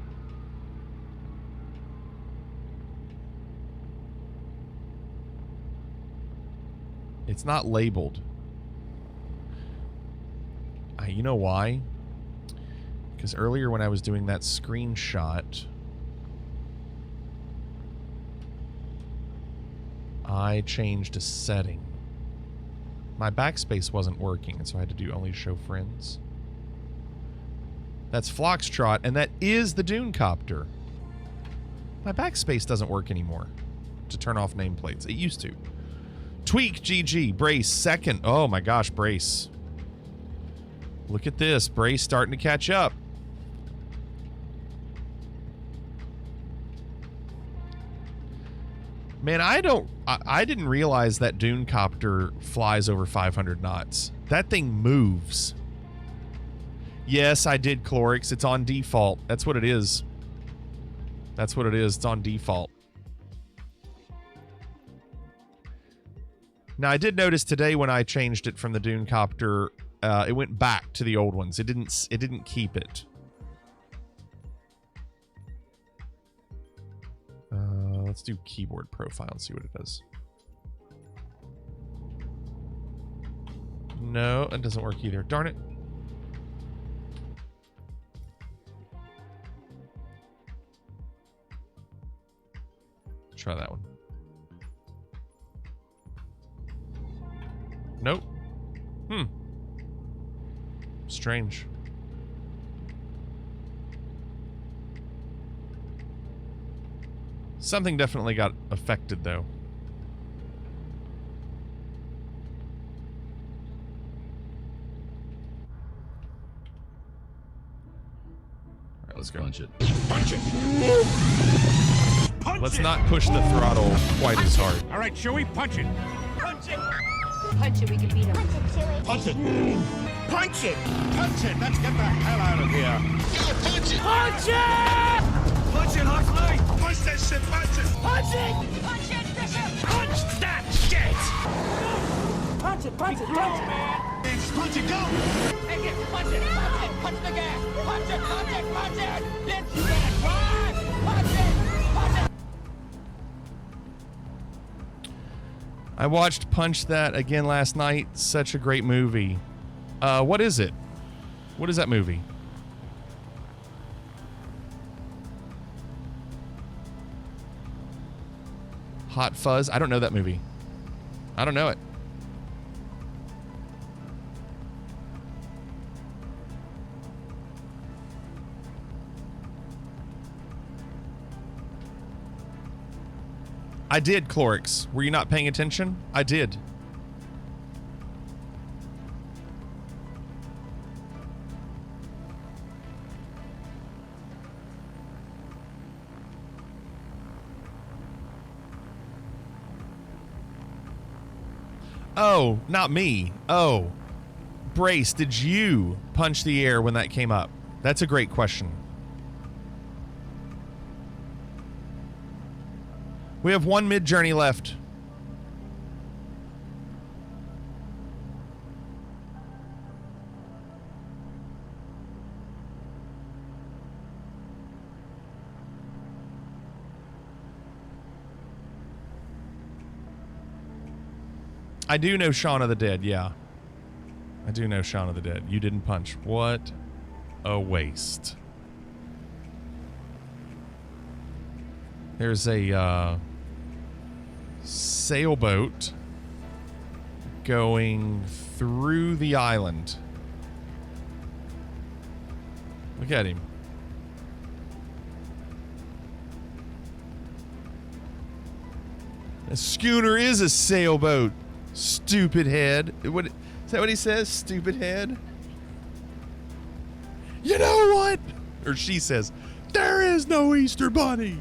It's not labeled. You know why? Because earlier when I was doing that screenshot, I changed a setting. My backspace wasn't working, and so I had to do only show friends. That's Foxtrot, and that is the Dune Copter. My backspace doesn't work anymore to turn off nameplates. It used to. Tweak, GG. Brace, second. Oh my gosh, Brace. Look at this. Brace starting to catch up. Man, I didn't realize that Dune Copter flies over 500 knots. That thing moves. Yes, I did, Chlorix. It's on default. That's what it is. That's what it is. It's on default. Now, I did notice today when I changed it from the Dune Copter, it went back to the old ones. It didn't keep it. Let's do keyboard profile and see what it does. No, it doesn't work either. Darn it. Try that one. Nope. Strange. Something definitely got affected, though. All right, let's go. Punch it. Punch it! Punch Let's it! not push the throttle quite as hard. All right, Chewie, punch it! Punch it! Punch it, we can beat him. Punch it! Punch it! Punch it! Let's get the hell out of here! Go, punch it! Punch it! Punch it, Huxley! Punch that shit! Punch it! Punch it! Punch it, Bishop! Punch that shit! Punch it, punch it, punch it! Punch it, go! Hey, get, punch it, punch it, punch the gas! Punch it, punch it, punch it! Let's get it, run! Punch it, punch it! I watched Punch That again last night. Such a great movie. What is it? What is that movie? Hot Fuzz? I don't know that movie. I don't know it. I did, Chlorix. Were you not paying attention? I did. Oh, not me. Oh. Brace, did you punch the air when that came up? That's a great question. We have one mid-journey left. I do know Shaun of the Dead, yeah. I do know Shaun of the Dead. You didn't punch. What a waste. There's a sailboat going through the island. Look at him. A schooner is a sailboat. Stupid head. What, is that what he says? Stupid head? You know what? Or she says, there is no Easter Bunny.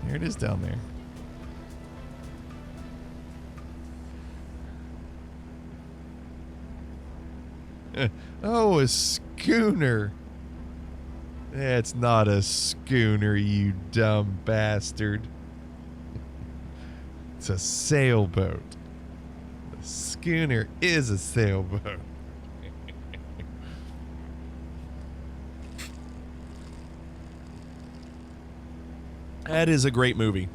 There it is down there. Oh, a schooner. It's not a schooner, you dumb bastard. It's a sailboat. A schooner is a sailboat. That is a great movie.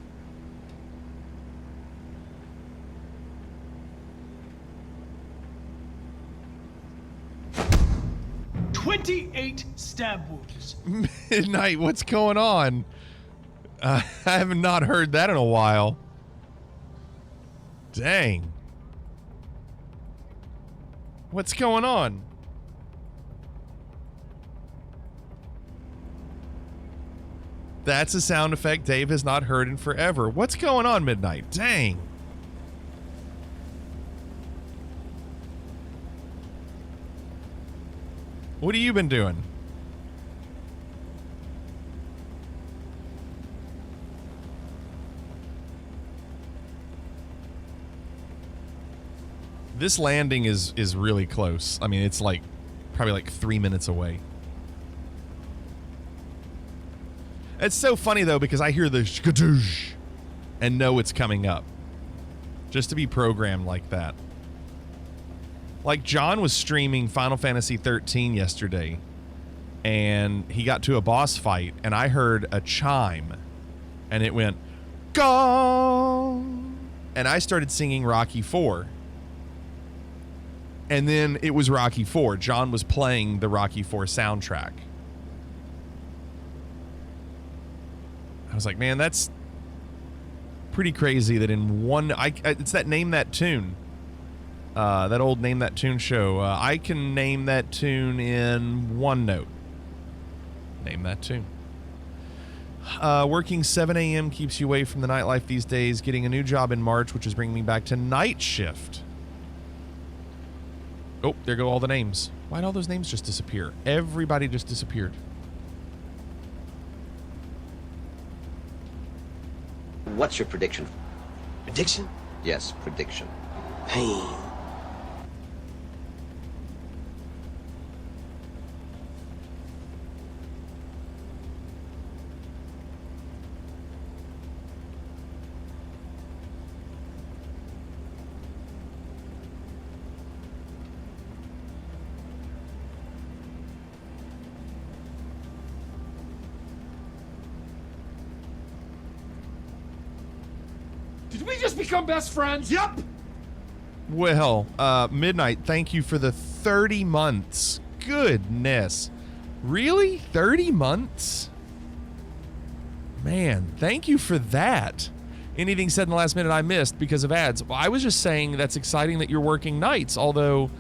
28 stab wounds. Midnight, what's going on? I have not heard that in a while. Dang. What's going on? That's a sound effect Dave has not heard in forever. What's going on, Midnight? Dang. What have you been doing? This landing is really close. I mean, it's like probably like 3 minutes away. It's so funny though because I hear the shkadoosh and know it's coming up. Just to be programmed like that. Like John was streaming Final Fantasy 13 yesterday and he got to a boss fight and I heard a chime and it went gong and I started singing Rocky 4. And then it was Rocky 4. John was playing the Rocky 4 soundtrack. I was like, man, that's pretty crazy that in one... it's that Name That Tune. That old Name That Tune show. I can name that tune in one note. Name that tune. Working 7 a.m. keeps you away from the nightlife these days. Getting a new job in March, which is bringing me back to night shift. Oh, there go all the names. Why'd all those names just disappear? Everybody just disappeared. What's your prediction? Prediction? Yes, prediction. Pain. Did we just become best friends? Yep. Well, Midnight, thank you for the 30 months. Goodness. Really? 30 months? Man, thank you for that. Anything said in the last minute I missed because of ads? Well, I was just saying that's exciting that you're working nights, although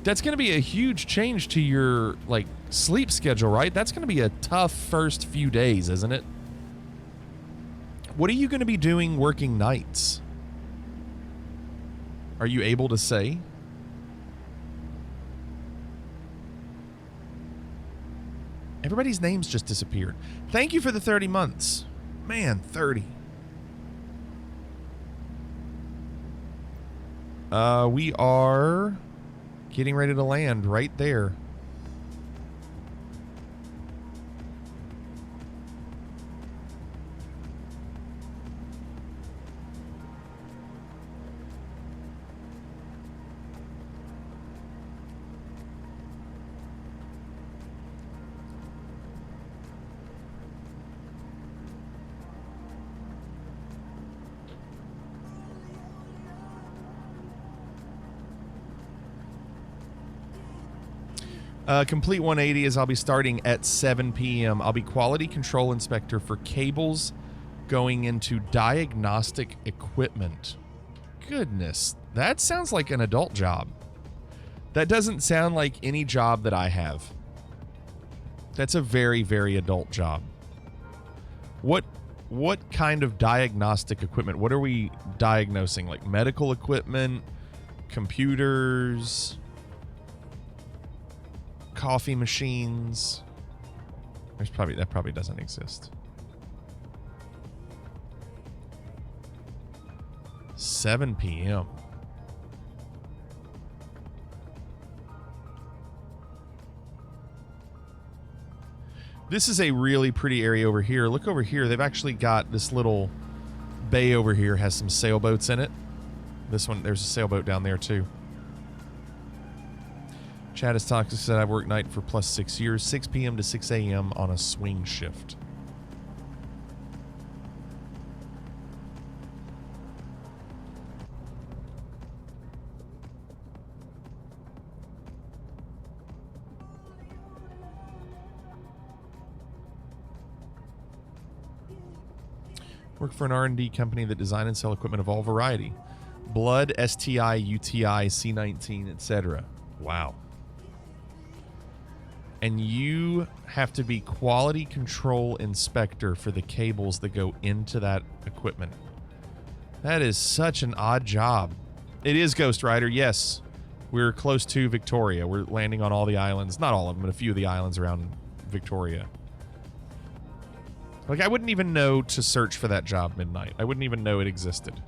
that's going to be a huge change to your, like, sleep schedule, right? That's going to be a tough first few days, isn't it? What are you going to be doing working nights? Are you able to say? Everybody's names just disappeared. Thank you for the 30 months. Man, 30. We are getting ready to land right there. Complete 180 is I'll be starting at 7 p.m. I'll be quality control inspector for cables going into diagnostic equipment. Goodness, that sounds like an adult job. That doesn't sound like any job that I have. That's a very, very adult job. What kind of diagnostic equipment? What are we diagnosing? Like medical equipment, computers, coffee machines? That probably doesn't exist. 7 p.m. This is a really pretty area over here. Look over here. They've actually got this little bay over here, has some sailboats in it. This one, there's a sailboat down there too. Chad is toxic said I've worked night for plus 6 years, 6 p.m. to 6 a.m. on a swing shift. Work for an R&D company that design and sell equipment of all variety. Blood, STI, UTI, C19, etc. Wow. And you have to be quality control inspector for the cables that go into that equipment. That is such an odd job. It is Ghost Rider, yes. We're close to Victoria. We're landing on all the islands. Not all of them, but a few of the islands around Victoria. Like, I wouldn't even know to search for that job midnight. I wouldn't even know it existed.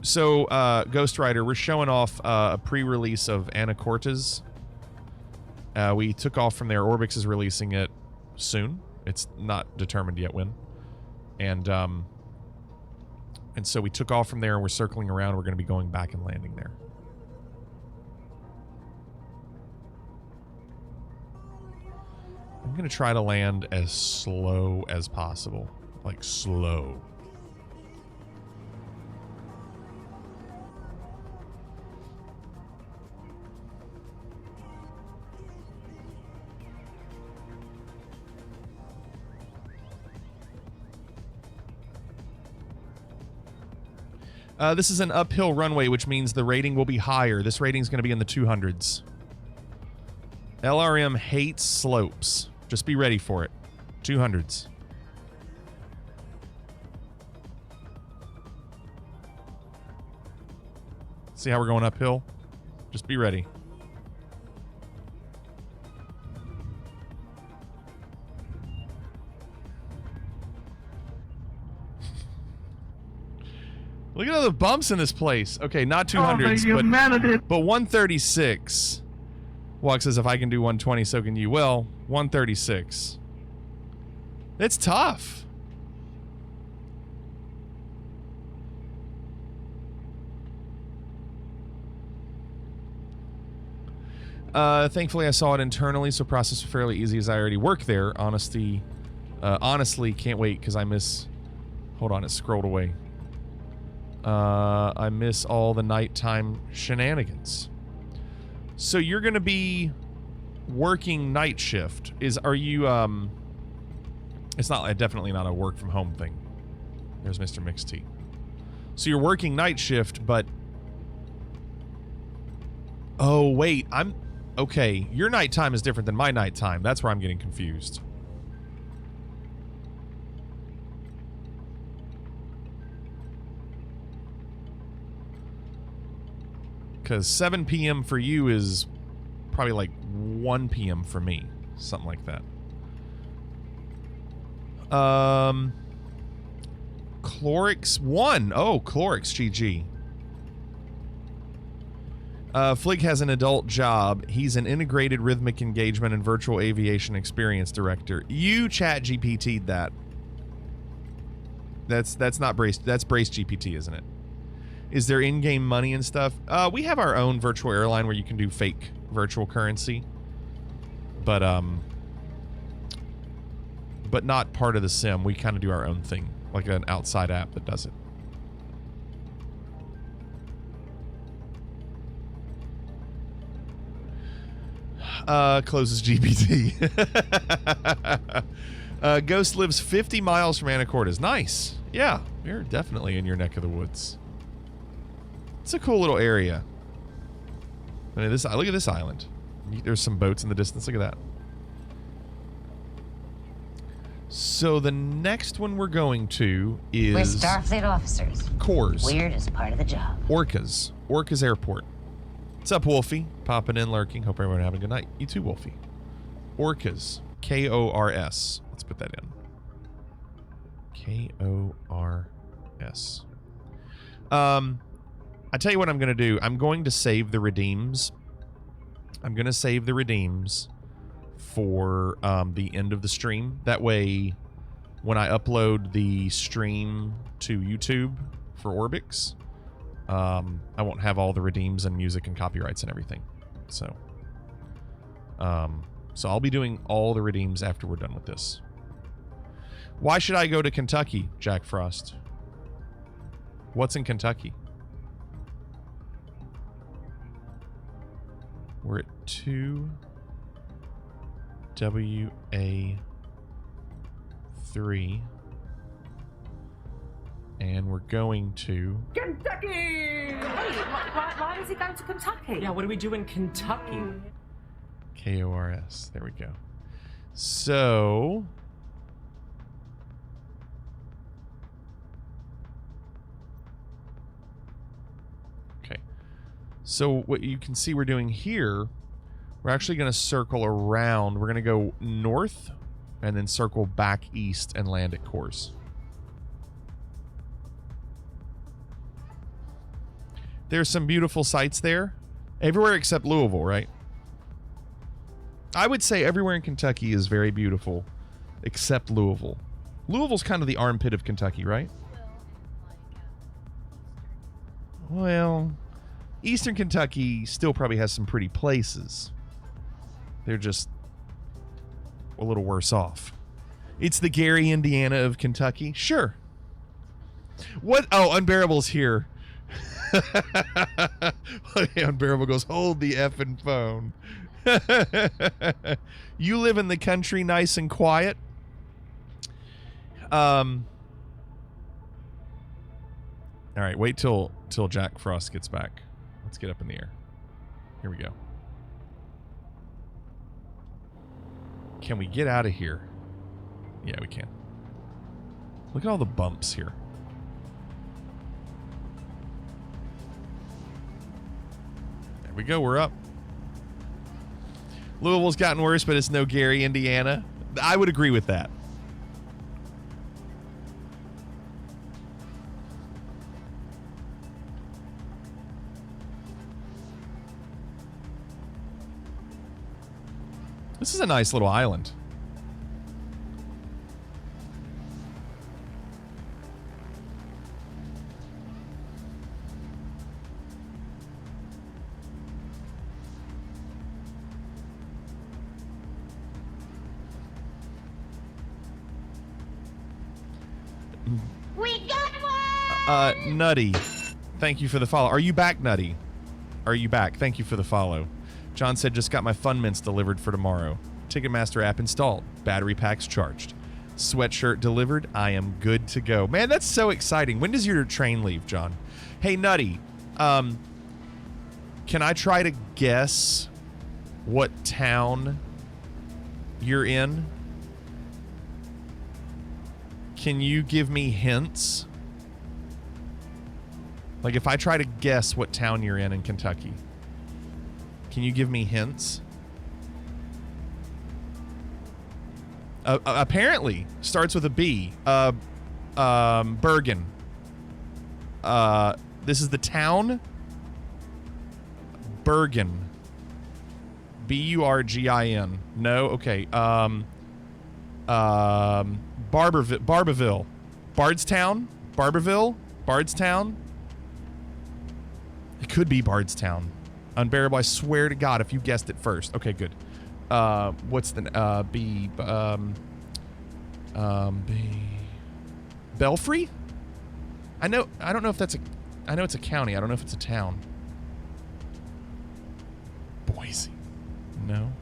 So, Ghost Rider, we're showing off a pre-release of Anacortes. We took off from there. Orbx is releasing it soon. It's not determined yet when. And so we took off from there and we're circling around. We're going to be going back and landing there. I'm going to try to land as slow as possible. Like, slow. This is an uphill runway, which means the rating will be higher. This rating is going to be in the 200s. LRM hates slopes. Just be ready for it. 200s. See how we're going uphill? Just be ready. Look at all the bumps in this place. Okay, not 200s, but 136. Walk says, if I can do 120, so can you. Well, 136. It's tough. Thankfully, I saw it internally, so process was fairly easy as I already work there. Honestly, can't wait because I miss... Hold on, it scrolled away. I miss all the nighttime shenanigans. So you're going to be working night shift. Are you, it's not, definitely not a work from home thing. There's Mr. Mixed-T. So you're working night shift, but... Oh, wait, okay, your nighttime is different than my nighttime. That's where I'm getting confused. Because 7 p.m. for you is probably like 1 p.m. for me. Something like that. Chlorix 1. Oh, Chlorix GG. Flig has an adult job. He's an integrated rhythmic engagement and virtual aviation experience director. You chat GPT'd that. That's not Brace. That's Brace GPT, isn't it? Is there in-game money and stuff? We have our own virtual airline where you can do fake virtual currency. But not part of the sim. We kind of do our own thing. Like an outside app that does it. Closes GPT. Ghost lives 50 miles from Anacortes. Nice. Yeah, you're definitely in your neck of the woods. It's a cool little area. I mean, look at this island. There's some boats in the distance. Look at that. So the next one we're going to is... We're Starfleet officers. Cores. Weird is part of the job. Orcas Airport. What's up, Wolfie? Popping in, lurking. Hope everyone having a good night. You too, Wolfie. Orcas. K-O-R-S. Let's put that in. K-O-R-S. I tell you what I'm going to do. I'm going to save the redeems. I'm going to save the redeems for the end of the stream. That way, when I upload the stream to YouTube for Orbx, I won't have all the redeems and music and copyrights and everything. So I'll be doing all the redeems after we're done with this. Why should I go to Kentucky, Jack Frost? What's in Kentucky? We're at 2 WA3. And we're going to Kentucky! Hey, why is he going to Kentucky? Yeah, what do we do in Kentucky? KORS. There we go. So okay. So what you can see we're doing here, we're actually going to circle around. We're going to go north and then circle back east and land at course. There's some beautiful sights there. Everywhere except Louisville, right? I would say everywhere in Kentucky is very beautiful, except Louisville. Louisville's kind of the armpit of Kentucky, right? Well, Eastern Kentucky still probably has some pretty places. They're just a little worse off. It's the Gary, Indiana of Kentucky. Sure. What? Oh, Unbearable's here. Unbearable goes, hold the effing phone. You live in the country nice and quiet. All right, wait till Jack Frost gets back. Let's get up in the air. Here we go. Can we get out of here? Yeah, we can. Look at all the bumps here. There we go, we're up. Louisville's gotten worse, but it's no Gary, Indiana. I would agree with that. This is a nice little island. We got one! Nutty, thank you for the follow. Are you back, Nutty? Are you back? Thank you for the follow. John said, just got my Fun Mints delivered for tomorrow. Ticketmaster app installed. Battery packs charged. Sweatshirt delivered. I am good to go. Man, that's so exciting. When does your train leave, John? Hey, Nutty, can I try to guess what town you're in? Can you give me hints? Like, if I try to guess what town you're in Kentucky, can you give me hints? Apparently, starts with a B. Bergen. This is the town. Bergen. B-U-R-G-I-N. No? Okay. Barberville. Bardstown? Barberville? Bardstown? It could be Bardstown. Unbearable, I swear to God, if you guessed it first. Okay, good. What's the B? B. Belfry? I don't know if that's a. I know it's a county. I don't know if it's a town. Boise. No.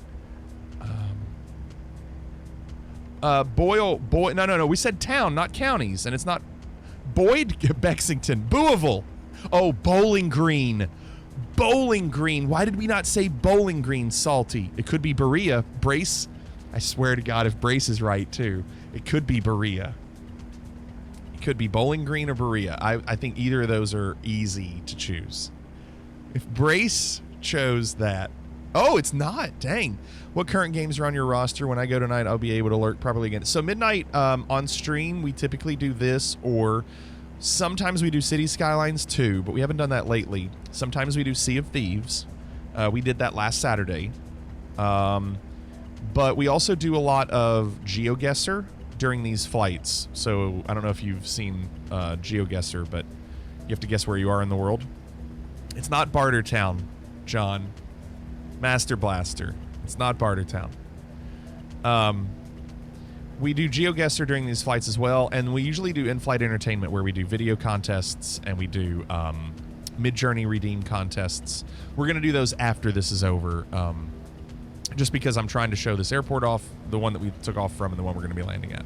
Boyle. No. We said town, not counties, and it's not. Boyd, Bexington, Boouisville. Oh, Bowling Green. Bowling Green. Why did we not say Bowling Green, Salty? It could be Berea. Brace. I swear to God, if Brace is right, too. It could be Berea. It could be Bowling Green or Berea. I think either of those are easy to choose. If Brace chose that. Oh, it's not. Dang. What current games are on your roster? When I go tonight, I'll be able to lurk probably again. So midnight on stream, we typically do this, or sometimes we do City Skylines 2, but we haven't done that lately. Sometimes we do Sea of Thieves. We did that last Saturday. But we also do a lot of GeoGuessr during these flights. So I don't know if you've seen GeoGuessr, but you have to guess where you are in the world. It's not Bartertown, John. Master Blaster. It's not Bartertown. We do GeoGuessr during these flights as well, and we usually do in-flight entertainment where we do video contests and we do Mid-Journey redeem contests. We're going to do those after this is over. Just because I'm trying to show this airport off, the one that we took off from and the one we're going to be landing at.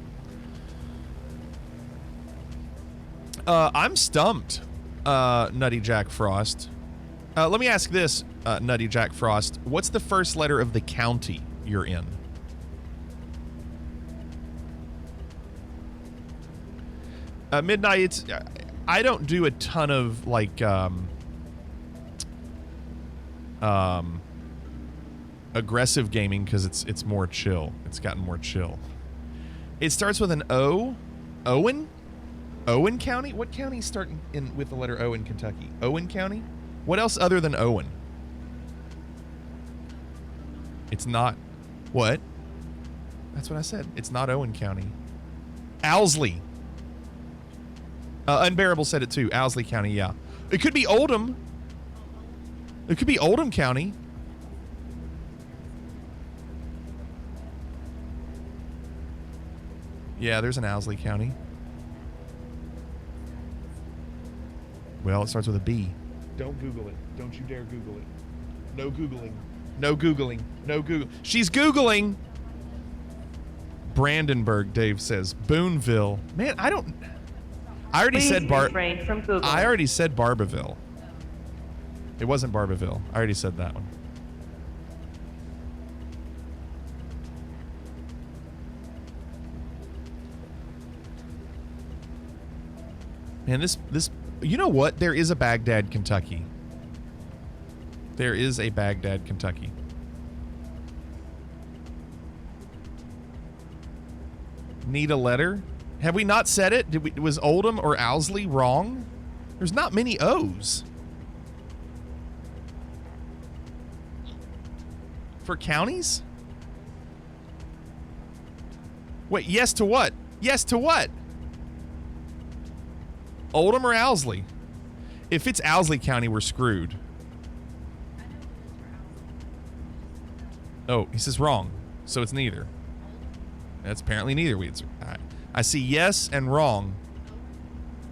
I'm stumped, Nutty Jack Frost. Let me ask this, Nutty Jack Frost. What's the first letter of the county you're in? Midnight, it's... I don't do a ton of, like, aggressive gaming because it's more chill. It's gotten more chill. It starts with an O. Owen? Owen County? What counties start in with the letter O in Kentucky? Owen County? What else other than Owen? It's not... What? That's what I said. It's not Owen County. Owsley. Unbearable said it too. Owsley County, yeah. It could be Oldham. It could be Oldham County. Yeah, there's an Owsley County. Well, it starts with a B. Don't Google it. Don't you dare Google it. No Googling. No Googling. No Google. She's Googling! Brandenburg, Dave says. Boonville. Man, I don't... I already said I already said Barbaville. It wasn't Barbaville. I already said that one. Man, this you know what? There is a Baghdad, Kentucky. There is a Baghdad, Kentucky. Need a letter? Have we not said it? Was Oldham or Owsley wrong? There's not many O's. For counties? Wait, yes to what? Yes to what? Oldham or Owsley? If it's Owsley County, we're screwed. Oh, he says wrong. So it's neither. That's apparently neither. I see yes and wrong.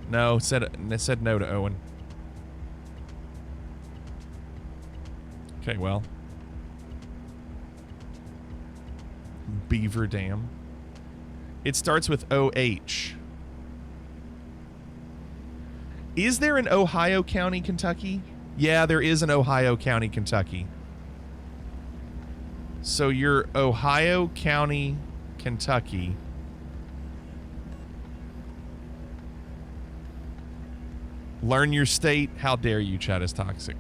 No, it said no to Owen. Okay, well. Beaver Dam. It starts with OH. Is there an Ohio County, Kentucky? Yeah, there is an Ohio County, Kentucky. So you're Ohio County, Kentucky. Learn your state. How dare you, chat is toxic.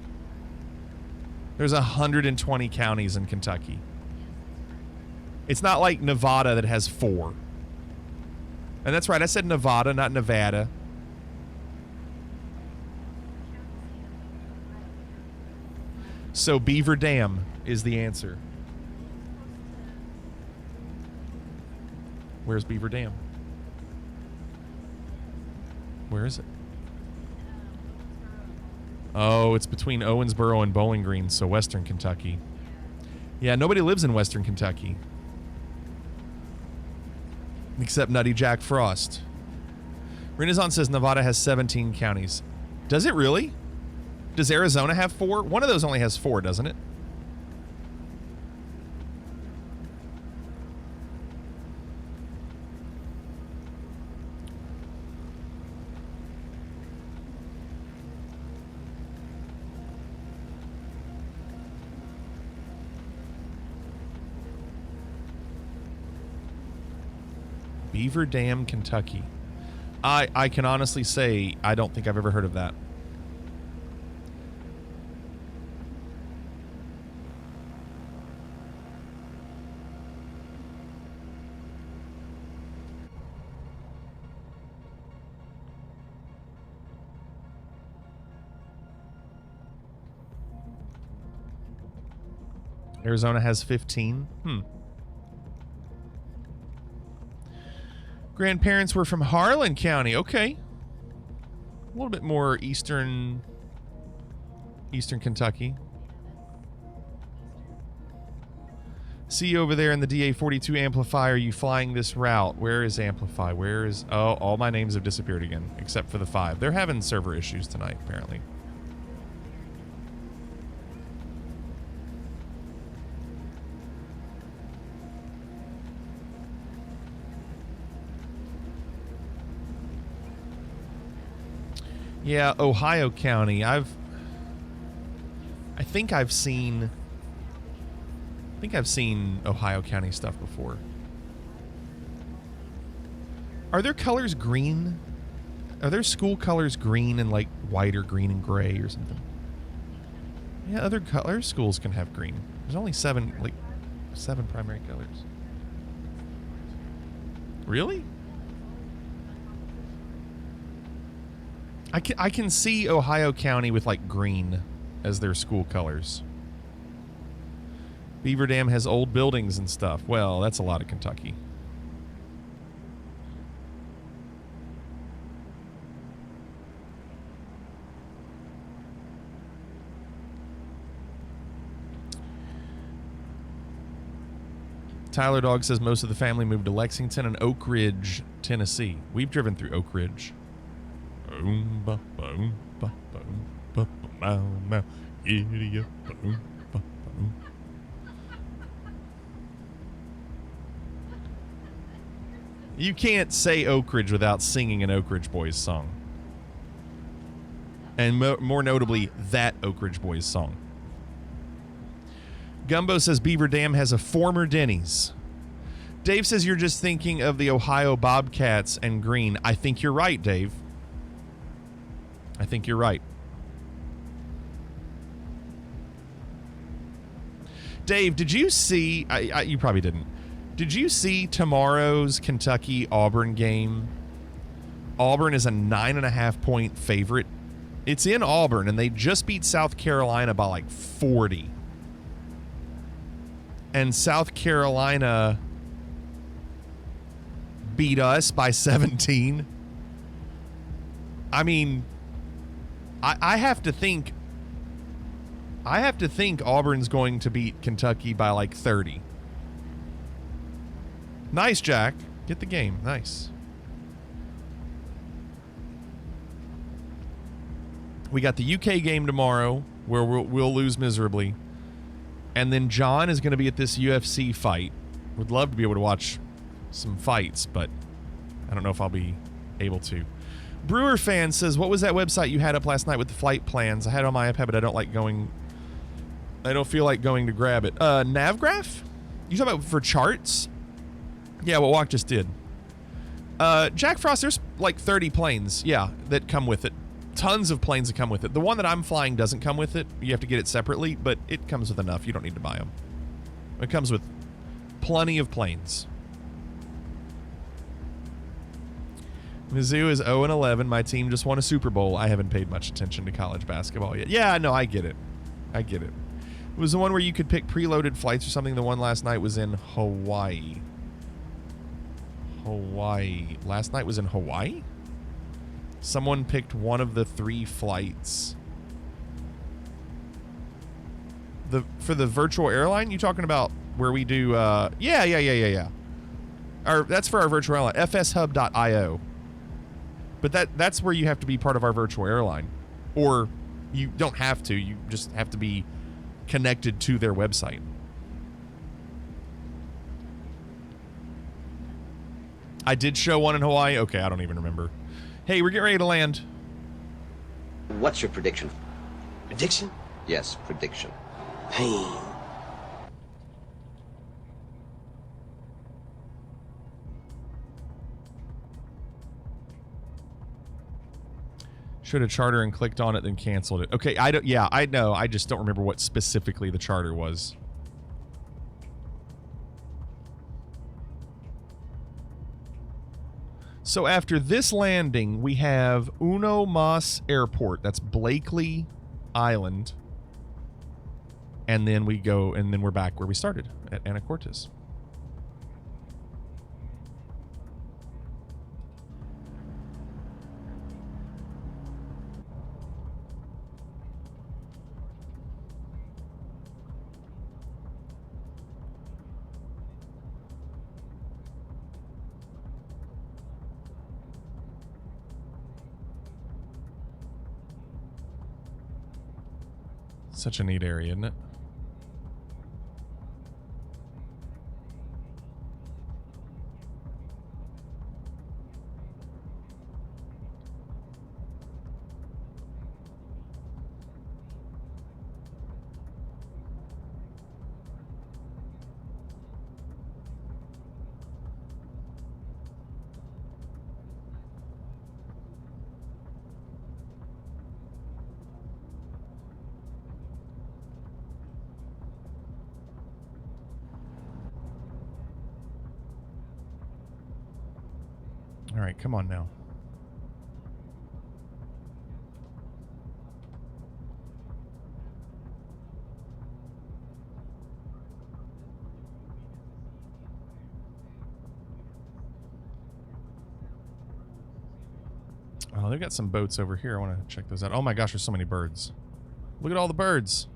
There's 120 counties in Kentucky. It's not like Nevada that has 4. And that's right, I said Nevada, not Nevada. So Beaver Dam is the answer. Where's Beaver Dam? Where is it? Oh, it's between Owensboro and Bowling Green, so Western Kentucky. Yeah, nobody lives in Western Kentucky. Except Nutty Jack Frost. Renaissance says Nevada has 17 counties. Does it really? Does Arizona have 4? One of those only has 4, doesn't it? Beaver Dam, Kentucky. I can honestly say I don't think I've ever heard of that. Arizona has 15. Grandparents were from Harlan County. Okay. A little bit more eastern Kentucky. See you over there in the DA-42 Amplify. Are you flying this route? Where is Amplify? Where is... Oh, all my names have disappeared again, except for the 5. They're having server issues tonight, apparently. Yeah, Ohio County. I think I've seen Ohio County stuff before. Are their colors green? Are their school colors green and like white or green and gray or something? Yeah, other schools can have green. There's only seven primary colors. Really? I can see Ohio County with like green as their school colors. Beaver Dam has old buildings and stuff. Well, that's a lot of Kentucky. Tyler Dog says most of the family moved to Lexington and Oak Ridge, Tennessee. We've driven through Oak Ridge. You can't say Oak Ridge without singing an Oak Ridge Boys song. And more notably, that Oak Ridge Boys song. Gumbo says Beaver Dam has a former Denny's. Dave says you're just thinking of the Ohio Bobcats and green. I think you're right, Dave. I think you're right. Dave, did you see... you probably didn't. Did you see tomorrow's Kentucky-Auburn game? Auburn is a 9.5-point favorite. It's in Auburn, and they just beat South Carolina by like 40. And South Carolina beat us by 17. I mean, I have to think Auburn's going to beat Kentucky by like 30. Nice, Jack. Get the game. Nice. We got the UK game tomorrow where we'll lose miserably. And then John is going to be at this UFC fight. Would love to be able to watch some fights, but I don't know if I'll be able to. Brewer Fan says, what was that website you had up last night with the flight plans? I had it on my iPad, but I don't feel like going to grab it. Navgraph? You talking about for charts? Yeah, what Walk just did. Jack Frost, there's like 30 planes, yeah, that come with it. Tons of planes that come with it. The one that I'm flying doesn't come with it. You have to get it separately, but it comes with enough. You don't need to buy them. It comes with plenty of planes. Mizzou is 0-11. My team just won a Super Bowl. I haven't paid much attention to college basketball yet. Yeah, no, I get it. It was the one where you could pick preloaded flights or something. The one last night was in Hawaii. Last night was in Hawaii? Someone picked one of the 3 flights. For the virtual airline? You talking about where we do... Yeah. That's for our virtual airline. fshub.io. But that's where you have to be part of our virtual airline. Or you don't have to. You just have to be connected to their website. I did show one in Hawaii. Okay, I don't even remember. Hey, we're getting ready to land. What's your prediction? Prediction? Yes, prediction. Pain. Should have charter and clicked on it, then canceled it. Okay, I know. I just don't remember what specifically the charter was. So after this landing, we have Uno Mas Airport. That's Blakely Island. And then we're back where we started, at Anacortes. Such a neat area, isn't it? All right, come on now. Oh, they've got some boats over here. I want to check those out. Oh my gosh, there's so many birds. Look at all the birds.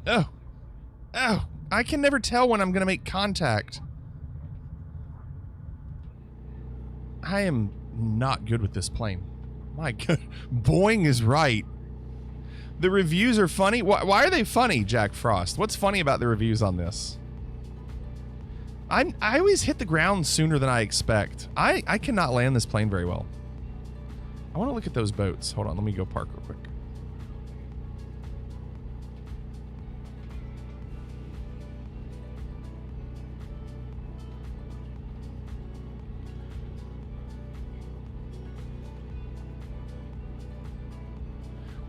Oh. Oh. I can never tell when I'm going to make contact. I am not good with this plane. My God. Boing is right. The reviews are funny. Why are they funny, Jack Frost? What's funny about the reviews on this? I always hit the ground sooner than I expect. I cannot land this plane very well. I want to look at those boats. Hold on, let me go park real quick.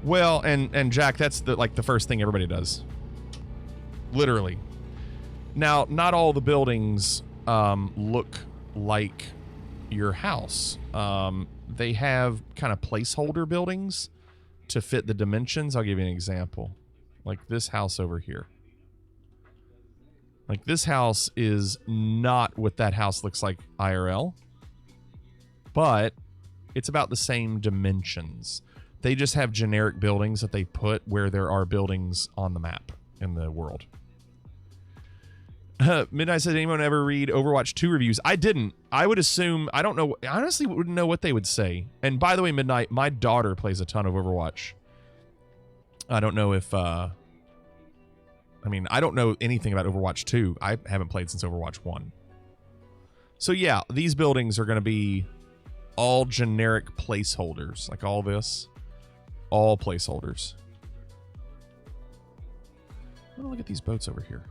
Well, and Jack, that's the first thing everybody does. Literally. Now, not all the buildings look like your house. They have kind of placeholder buildings to fit the dimensions. I'll give you an example. Like this house over here. Like this house is not what that house looks like IRL, but it's about the same dimensions. They just have generic buildings that they put where there are buildings on the map in the world. Midnight said, anyone ever read Overwatch 2 reviews? I didn't. I would assume, I don't know. I honestly wouldn't know what they would say. And by the way, Midnight, my daughter plays a ton of Overwatch. I don't know if, I mean, I don't know anything about Overwatch 2. I haven't played since Overwatch 1. So yeah, these buildings are going to be all generic placeholders. Like all this. All placeholders. I'm going to look at these boats over here.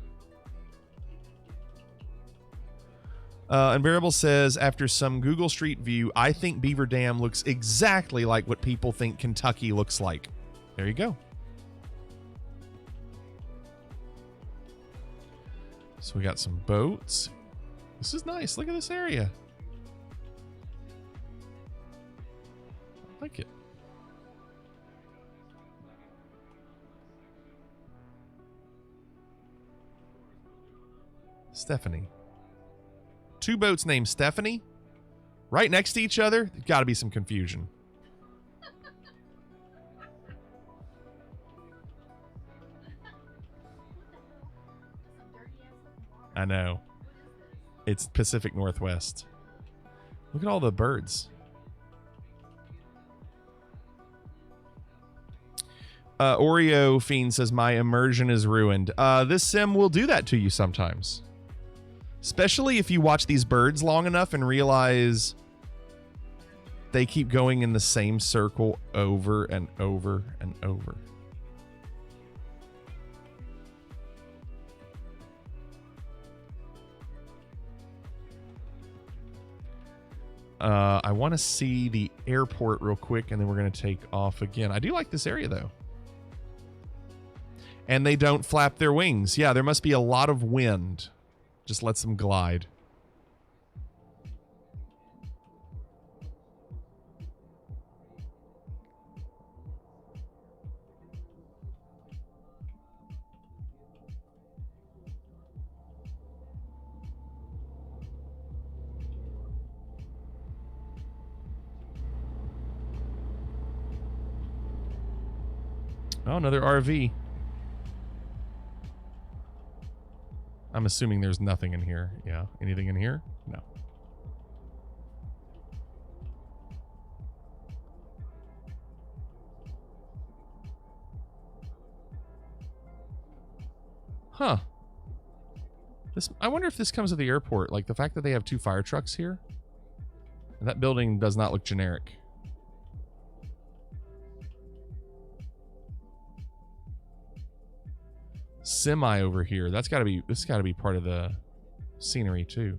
Unbearable says, after some Google Street View, I think Beaver Dam looks exactly like what people think Kentucky looks like. There you go. So we got some boats. This is nice. Look at this area. I like it. Stephanie. Two boats named Stephanie right next to each other. There's got to be some confusion. I know. It's Pacific Northwest. Look at all the birds. Oreo Fiend says, my immersion is ruined. This sim will do that to you sometimes. Especially if you watch these birds long enough and realize they keep going in the same circle over and over and over. I want to see the airport real quick, and then we're going to take off again. I do like this area, though. And they don't flap their wings. Yeah, there must be a lot of wind. Just lets them glide. Oh, another RV. I'm assuming there's nothing in here. Yeah. Anything in here? No. Huh. I wonder if this comes with the airport. Like the fact that they have two fire trucks here. That building does not look generic. Semi over here. This got to be part of the scenery too.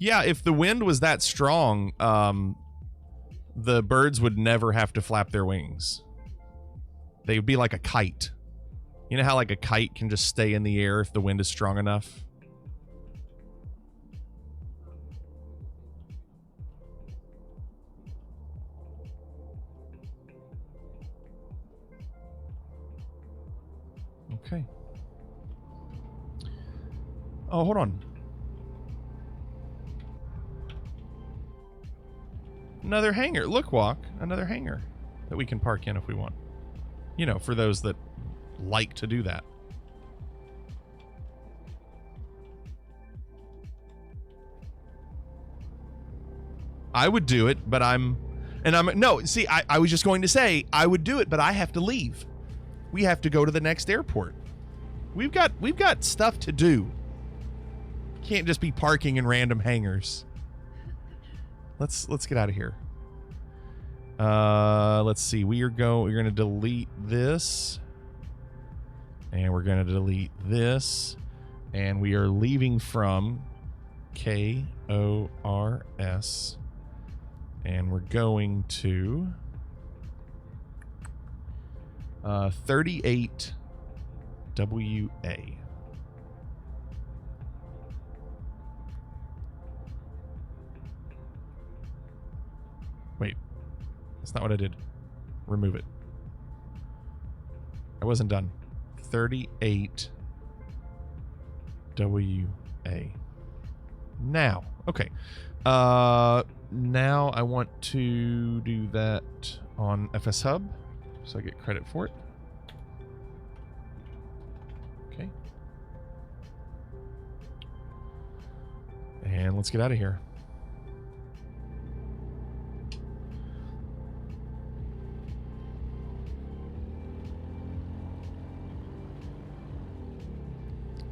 Yeah, if the wind was that strong, the birds would never have to flap their wings. They would be like a kite. You know how like a kite can just stay in the air if the wind is strong enough? Okay. Oh, hold on. Another hangar. Look, Walk. Another hangar that we can park in if we want. You know, for those that like to do that. I would do it, but no, see, I was just going to say I would do it, but I have to leave. We have to go to the next airport. We've got stuff to do. Can't just be parking in random hangars. Let's get out of here. Let's see. We're going to delete this. And we're going to delete this. And we are leaving from KORS. And we're going to 38 WA. Wait, that's not what I did. Remove it. I wasn't done. 38 WA. Now, okay. Now I want to do that on FS Hub, so I get credit for it. Okay. And let's get out of here.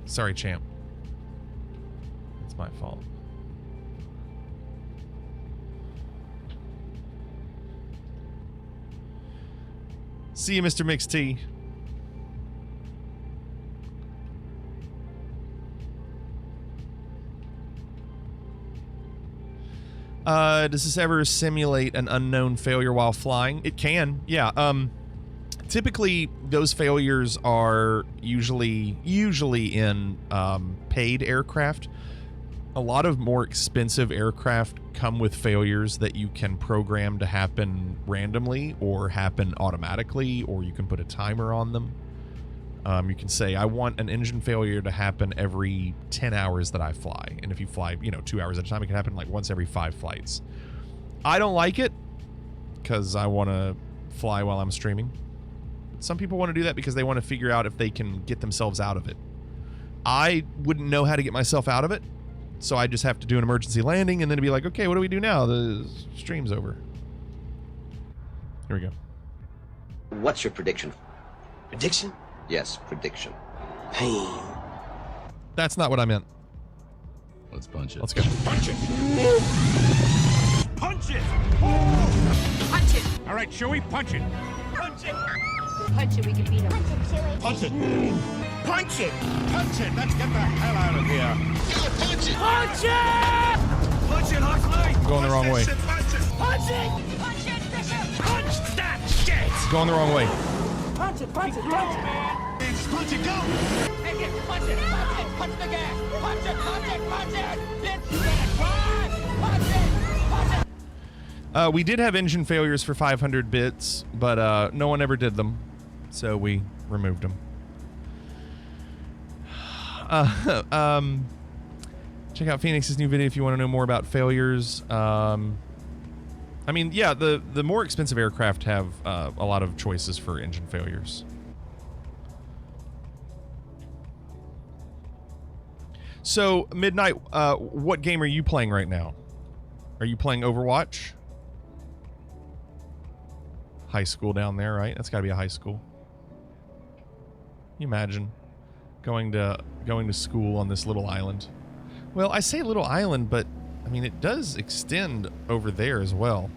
Sorry, champ. It's my fault. See you, Mr. Mixed T. Does this ever simulate an unknown failure while flying? It can, yeah. Typically, those failures are usually in paid aircraft. A lot of more expensive aircraft come with failures that you can program to happen randomly or happen automatically, or you can put a timer on them. You can say, I want an engine failure to happen every 10 hours that I fly. And if you fly, 2 hours at a time, it can happen like once every 5 flights. I don't like it because I want to fly while I'm streaming. Some people want to do that because they want to figure out if they can get themselves out of it. I wouldn't know how to get myself out of it, so I just have to do an emergency landing and then be like, okay, what do we do now? The stream's over. Here we go. What's your prediction? Prediction? Yes, prediction. Pain. That's not what I meant. Let's punch it. Let's go. Punch it! Punch it! Punch it! All right, Chewie, punch it. Punch it! Punch it, we can beat him. Punch it, Chewie. Punch it! Punch it! Punch it! Let's get the hell out of here. Punch it! Punch it! Punch it, Huxley! I'm going the wrong way. Punch it! Punch it! Punch it, Bishop! Punch that shit! Going the wrong way. Punch it, punch it, punch it! Punch it, go! Make it, punch it, punch it! Punch the gas! Punch it, punch it, punch it! It's gonna drive! Punch it! Punch it! We did have engine failures for 500 bits, but no one ever did them, so we removed them. Check out Phoenix's new video if you want to know more about failures. I mean, yeah, the more expensive aircraft have a lot of choices for engine failures. So, Midnight, what game are you playing right now? Are you playing Overwatch? High school down there, right? That's got to be a high school. Can you imagine going to school on this little island? Well, I say little island, but I mean it does extend over there as well.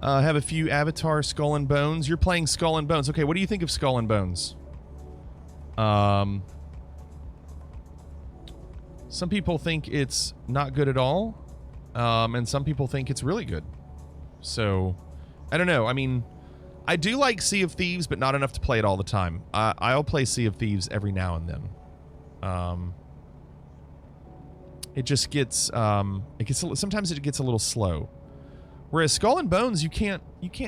Have a few Avatar Skull and Bones. You're playing Skull and Bones. Okay, what do you think of Skull and Bones? Some people think it's not good at all, and some people think it's really good. So, I don't know. I mean, I do like Sea of Thieves, but not enough to play it all the time. I'll play Sea of Thieves every now and then. It just gets, sometimes it gets a little slow. Whereas Skull and Bones, you can't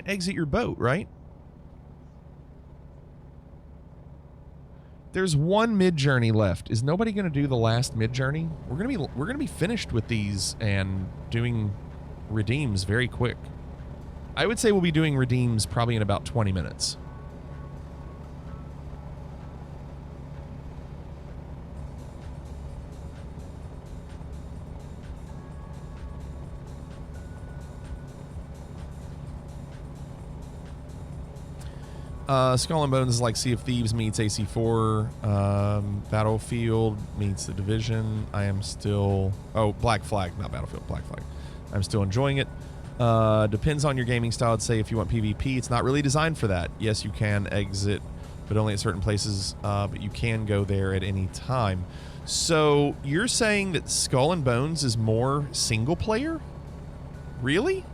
exit your boat, right? There's one mid-journey left. Is nobody going to do the last mid-journey? We're going to be finished with these and doing redeems very quick. I would say we'll be doing redeems probably in about 20 minutes. Skull and Bones is like Sea of Thieves meets AC4. Battlefield meets The Division. I am still... Oh, Black Flag, not Battlefield. Black Flag. I'm still enjoying it. Depends on your gaming style. I'd say if you want PvP, it's not really designed for that. Yes, you can exit, but only at certain places. But you can go there at any time. So you're saying that Skull and Bones is more single player? Really?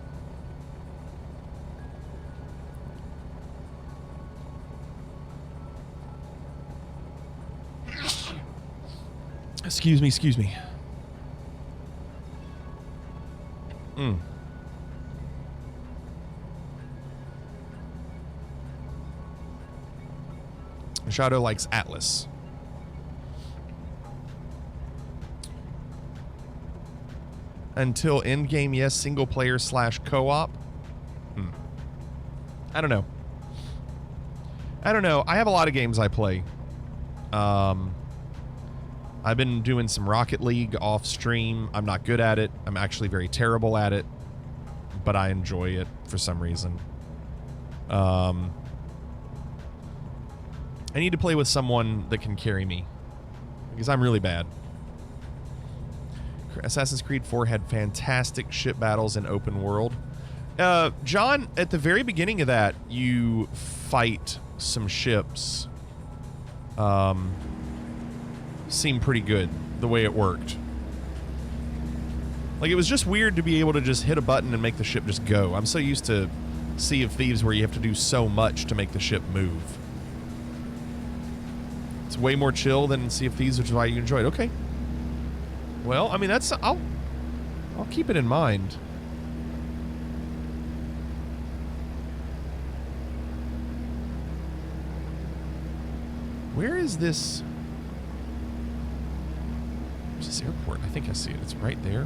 Excuse me. Shadow likes Atlas. Until endgame, yes, single player / co-op. I don't know. I have a lot of games I play. I've been doing some Rocket League off stream. I'm not good at it. I'm actually very terrible at it, but I enjoy it for some reason. I need to play with someone that can carry me because I'm really bad. Assassin's Creed 4 had fantastic ship battles in open world. John, at the very beginning of that, you fight some ships. Seemed pretty good the way it worked. Like, it was just weird to be able to just hit a button and make the ship just go. I'm so used to Sea of Thieves where you have to do so much to make the ship move. It's way more chill than Sea of Thieves, which is why you enjoy it. Okay. Well, I mean, that's... I'll keep it in mind. Where is this... Where's this airport? I think I see it. It's right there.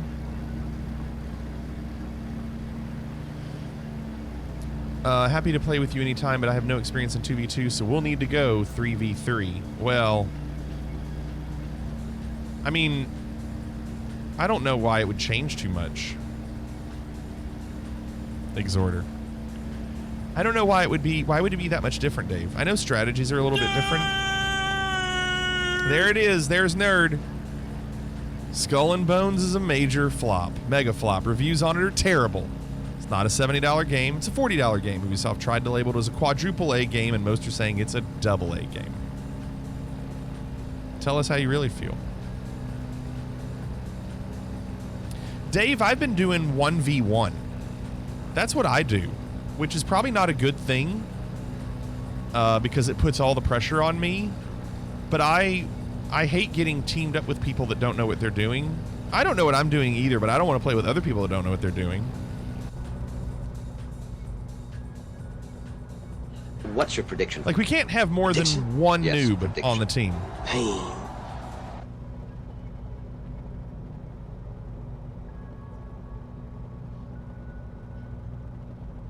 Happy to play with you anytime, but I have no experience in 2v2, so we'll need to go 3v3. Well, I mean, I don't know why it would change too much. Exhorter. I don't know why it would be. Why would it be that much different, Dave? I know strategies are a little bit different. There it is. There's Nerd. Skull and Bones is a major flop. Mega flop. Reviews on it are terrible. It's not a $70 game. It's a $40 game. Ubisoft tried to label it as a quadruple A game, and most are saying it's a double A game. Tell us how you really feel. Dave, I've been doing 1v1. That's what I do, which is probably not a good thing because it puts all the pressure on me. But I hate getting teamed up with people that don't know what they're doing. I don't know what I'm doing either, but I don't want to play with other people that don't know what they're doing. What's your prediction? Like, we can't have more than one noob prediction. on the team. Pain.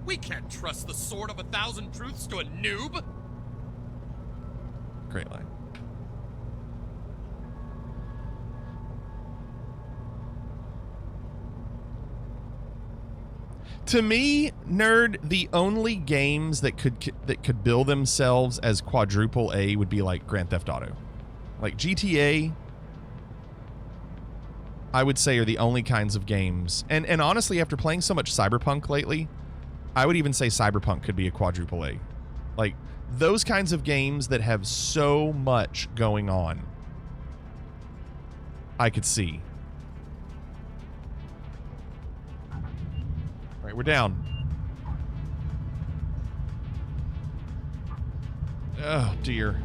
We can't trust the sword of 1,000 truths to a noob. Great line. To me, Nerd, the only games that could bill themselves as quadruple A would be like Grand Theft Auto. Like GTA, I would say, are the only kinds of games. And honestly, after playing so much Cyberpunk lately, I would even say Cyberpunk could be a quadruple A. Like, those kinds of games that have so much going on, I could see. All right, we're down. Oh, dear.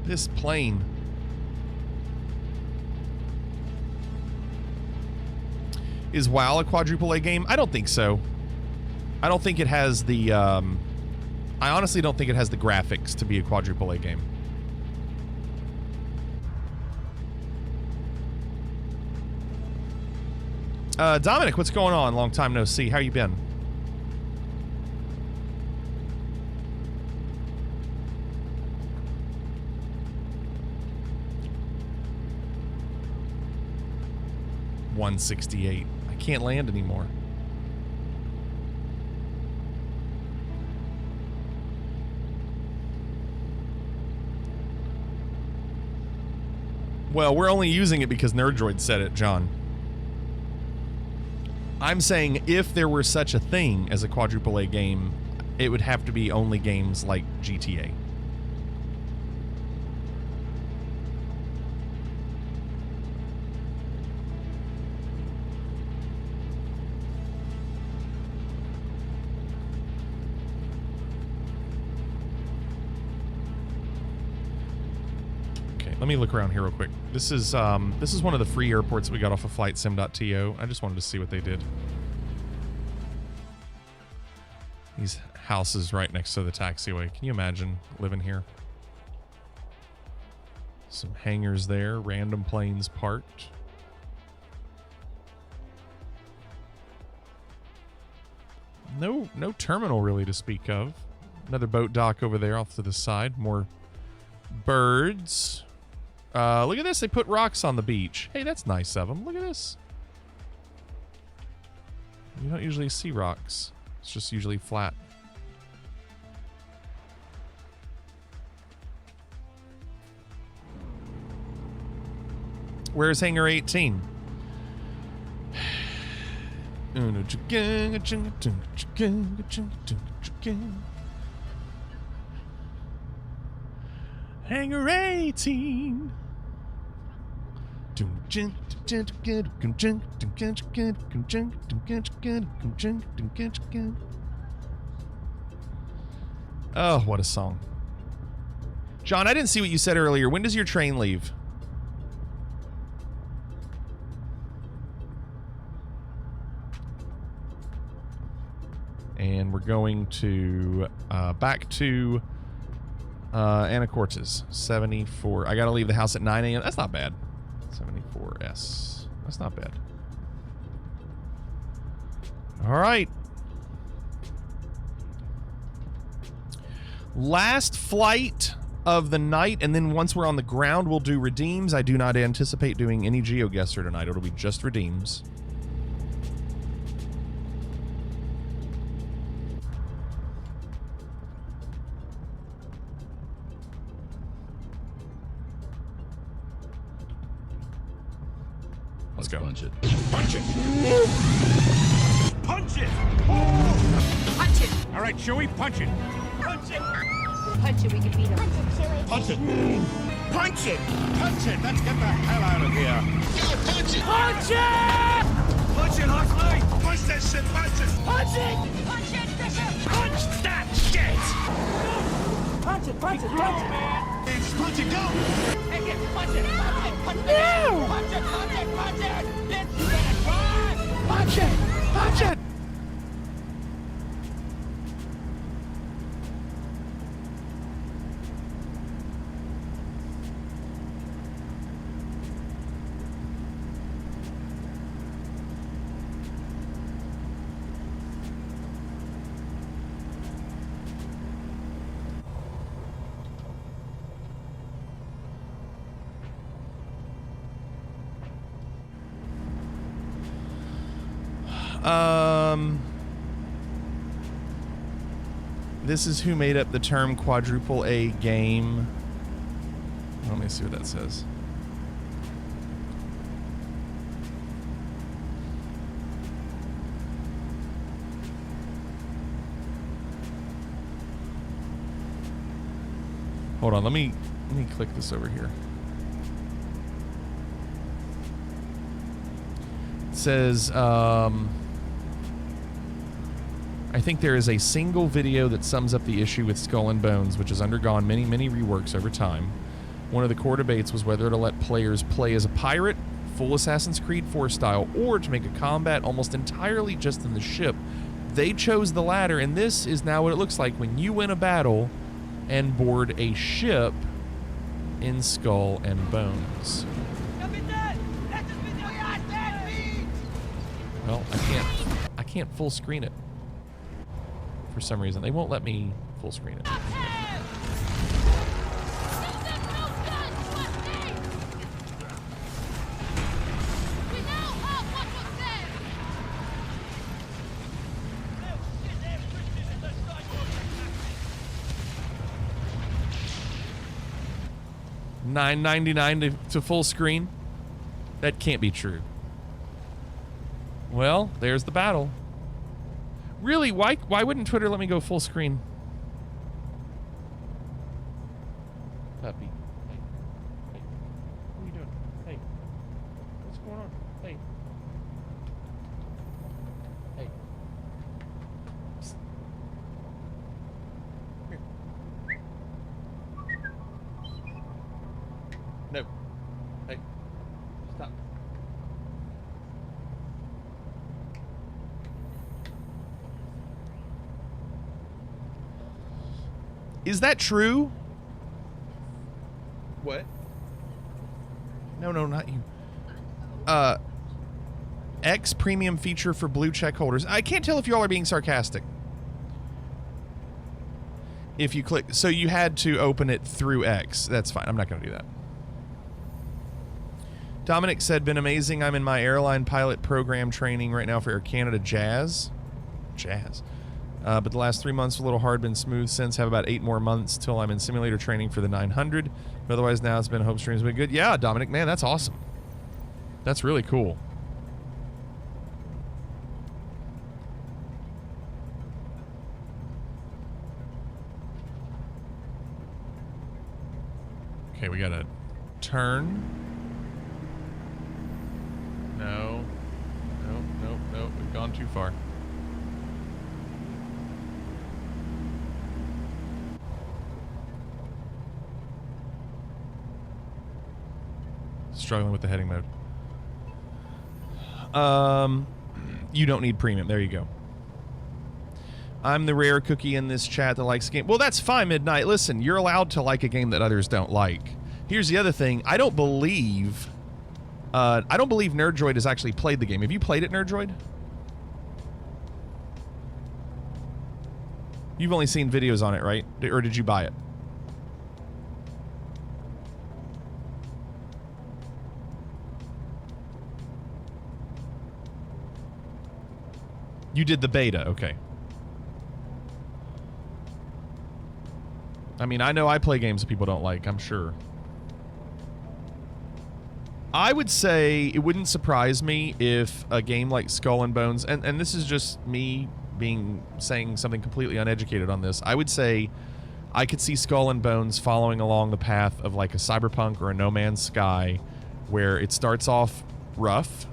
This plane. Is WoW a quadruple A game? I don't think so. I don't think it has the, I honestly don't think it has the graphics to be a quadruple A game. Dominic, what's going on? Long time no see. How you been? $168. I can't land anymore. Well, we're only using it because NerdDroid said it, John. I'm saying if there were such a thing as a quadruple A game, it would have to be only games like GTA. Let me look around here real quick. This is one of the free airports we got off of flightsim.to. I just wanted to see what they did. These houses right next to the taxiway. Can you imagine living here? Some hangars there, random planes parked. No terminal really to speak of. Another boat dock over there off to the side. More birds. Look at this. They put rocks on the beach. Hey, that's nice of them. Look at this. You don't usually see rocks. It's just usually flat. Where's Hangar 18? Hangar 18. Oh, what a song. John, I didn't see what you said earlier. When does your train leave? And we're going to back to Anacortes. 74. I gotta leave the house at 9 a.m. That's not bad. 74S. That's not bad. All right. Last flight of the night, and then once we're on the ground, we'll do redeems. I do not anticipate doing any GeoGuessr tonight. It'll be just redeems. Let's go. Punch it. Punch it! Punch it! Punch it! All right, Chewie, punch it. Punch it! Punch it, we can beat him. Punch it, Chewie. Punch it! Punch it! Punch it! Let's get the hell out of here. Yeah, punch it! Punch it! Punch it, Huxley! Punch that shit! Punch it! Punch it! Punch it, Bishop! Punch that shit! Punch it, punch it, punch it! Punch it, go! Hey, get punch it, punch it, punch it! No! Punch it, punch it, punch it! Bitch, you better try! Punch it! Punch it! This is who made up the term quadruple A game. Let me see what that says. Hold on, let me click this over here. It says, I think there is a single video that sums up the issue with Skull and Bones, which has undergone many, many reworks over time. One of the core debates was whether to let players play as a pirate, full Assassin's Creed 4 style, or to make a combat almost entirely just in the ship. They chose the latter, and this is now what it looks like when you win a battle and board a ship in Skull and Bones. Well, I can't full screen it. For some reason, they won't let me full screen it. $9.99 to full screen? That can't be true. Well, there's the battle. Really? Why wouldn't Twitter let me go full screen? Puppy. Hey. Hey. What are you doing? Hey. What's going on? Hey. Hey. Psst. Here. No. Hey. Stop. Is that true? What? No, not you. X premium feature for blue check holders. I can't tell if y'all are being sarcastic. If you click, so you had to open it through X. That's fine. I'm not going to do that. Dominic said, been amazing. I'm in my airline pilot program training right now for Air Canada Jazz. But the last 3 months were a little hard, been smooth since. Have about 8 more months till I'm in simulator training for the 900. But otherwise now it's been hope streams been good. Yeah, Dominic, man, that's awesome. That's really cool. Okay, we gotta turn. No. Nope. We've gone too far. Struggling with the heading mode. You don't need premium. There you go. I'm the rare cookie in this chat that likes game. Well, that's fine, Midnight. Listen, you're allowed to like a game that others don't like. Here's the other thing. I don't believe Nerdroid has actually played the game. Have you played it, Nerdroid? You've only seen videos on it, right? Or did you buy it? You did the beta, okay. I mean, I know I play games that people don't like, I'm sure. I would say it wouldn't surprise me if a game like Skull and Bones, and this is just me saying something completely uneducated on this. I would say I could see Skull and Bones following along the path of like a Cyberpunk or a No Man's Sky, where it starts off rough,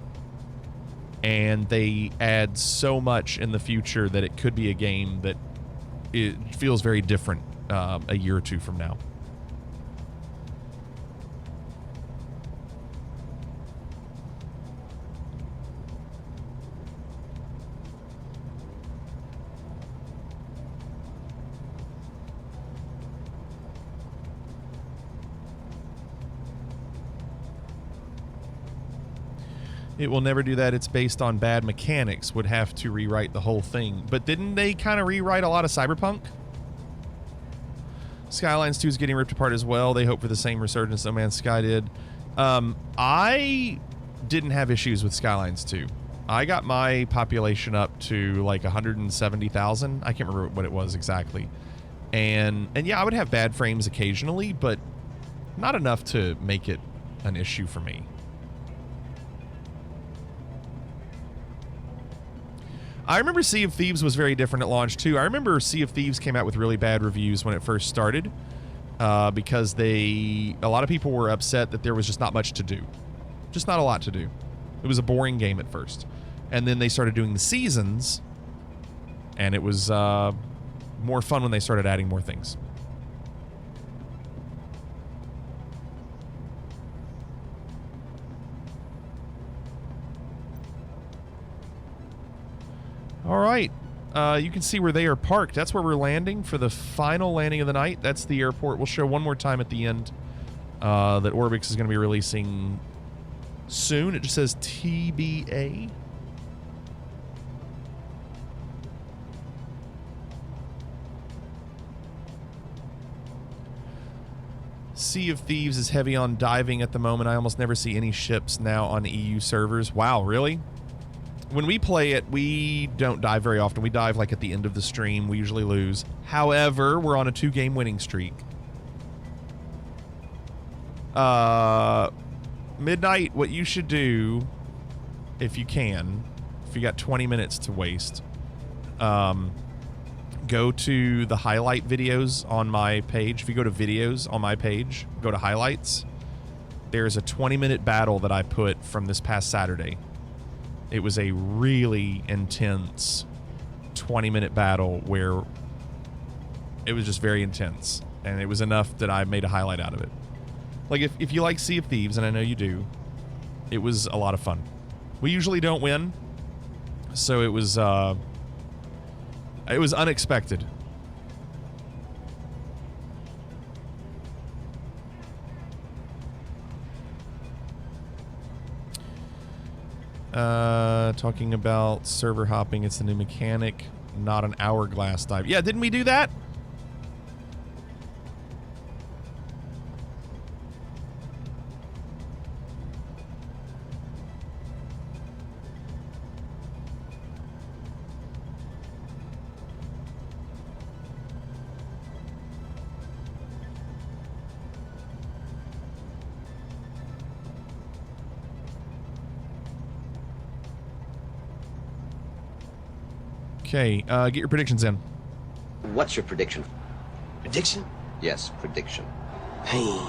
and they add so much in the future that it could be a game that it feels very different a year or two from now. It will never do that. It's based on bad mechanics. Would have to rewrite the whole thing. But didn't they kind of rewrite a lot of Cyberpunk? Skylines 2 is getting ripped apart as well. They hope for the same resurgence No Man's Sky did. I didn't have issues with Skylines 2. I got my population up to like 170,000. I can't remember what it was exactly. And yeah, I would have bad frames occasionally, but not enough to make it an issue for me. I remember Sea of Thieves was very different at launch too. I remember Sea of Thieves came out with really bad reviews when it first started. because a lot of people were upset that there was just not much to do. Just not a lot to do. It was a boring game at first. And then they started doing the seasons, and it was more fun when they started adding more things. All right. You can see where they are parked. That's where we're landing for the final landing of the night. That's the airport. We'll show one more time at the end that Orbx is going to be releasing soon. It just says TBA. Sea of Thieves is heavy on diving at the moment. I almost never see any ships now on EU servers. Wow, really? When we play it, we don't dive very often. We dive like at the end of the stream. We usually lose. However, we're on a 2-game winning streak. Midnight, what you should do, if you can, if you got 20 minutes to waste, go to the highlight videos on my page. If you go to videos on my page, go to highlights. There's a 20-minute battle that I put from this past Saturday. It was a really intense 20-minute battle where it was just very intense. And it was enough that I made a highlight out of it. Like, if you like Sea of Thieves, and I know you do, it was a lot of fun. We usually don't win, so it was unexpected. Talking about server hopping, it's the new mechanic, not an hourglass dive. Yeah, didn't we do that? Okay, get your predictions in. What's your prediction? Prediction? Yes, prediction. Pain.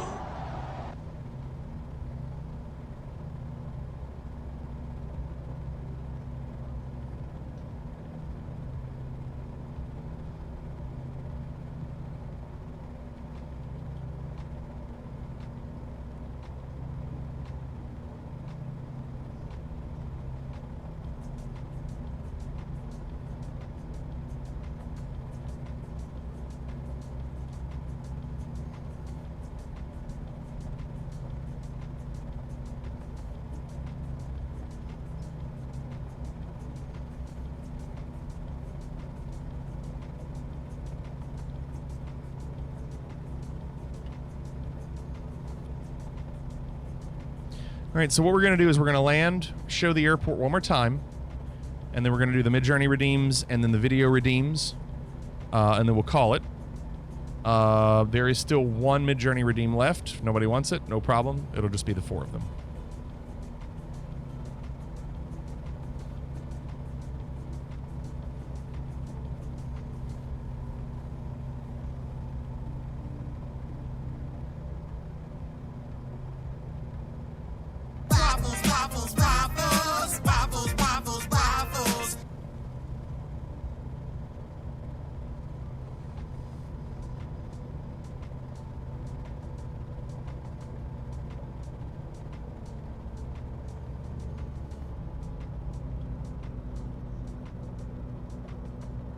All right, so what we're going to do is we're going to land, show the airport one more time, and then we're going to do the mid-journey redeems and then the video redeems, and then we'll call it. There is still one mid-journey redeem left. If nobody wants it, no problem. It'll just be the 4 of them.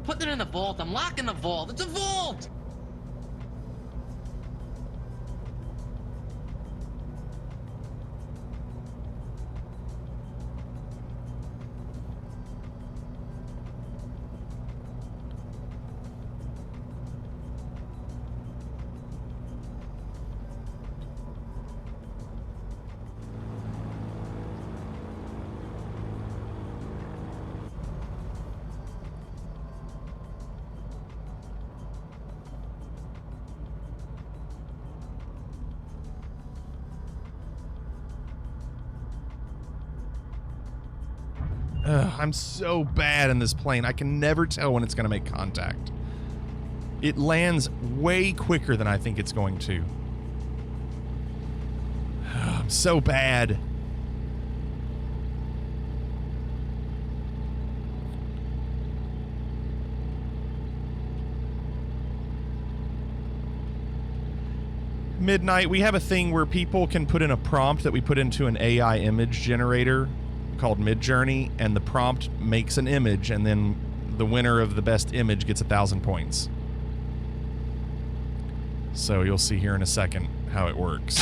Put it in the vault. I'm locking the vault. It's a vault! I'm so bad in this plane. I can never tell when it's going to make contact. It lands way quicker than I think it's going to. I'm so bad. Midnight, we have a thing where people can put in a prompt that we put into an AI image generator called Midjourney, and the prompt makes an image, and then the winner of the best image gets 1,000 points. So you'll see here in a second how it works.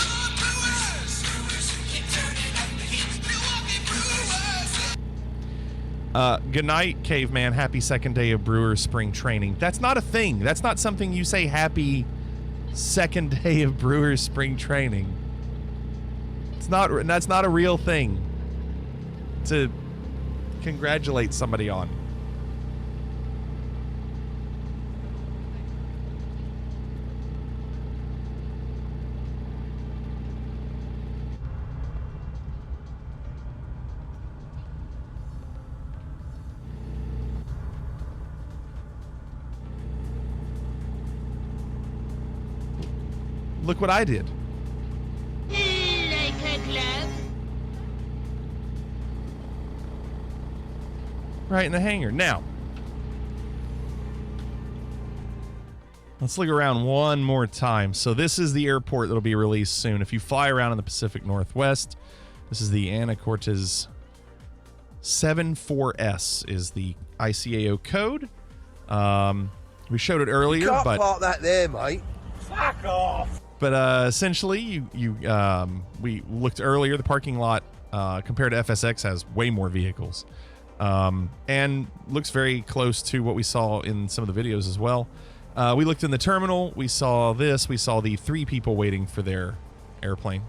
Good night, Caveman. Happy second day of Brewers spring training. That's not a thing. That's not something you say happy second day of Brewers spring training. That's not a real thing to congratulate somebody on. Look what I did. Like a glove. Right in the hangar. Now, let's look around one more time. So this is the airport that'll be released soon. If you fly around in the Pacific Northwest, this is the Anacortes 74S is the ICAO code. We showed it earlier, You can't but park that there, mate. Fuck off. But essentially, we looked earlier. The parking lot compared to FSX has way more vehicles, and looks very close to what we saw in some of the videos as well. We looked in the terminal. We saw this. We saw the 3 people waiting for their airplane.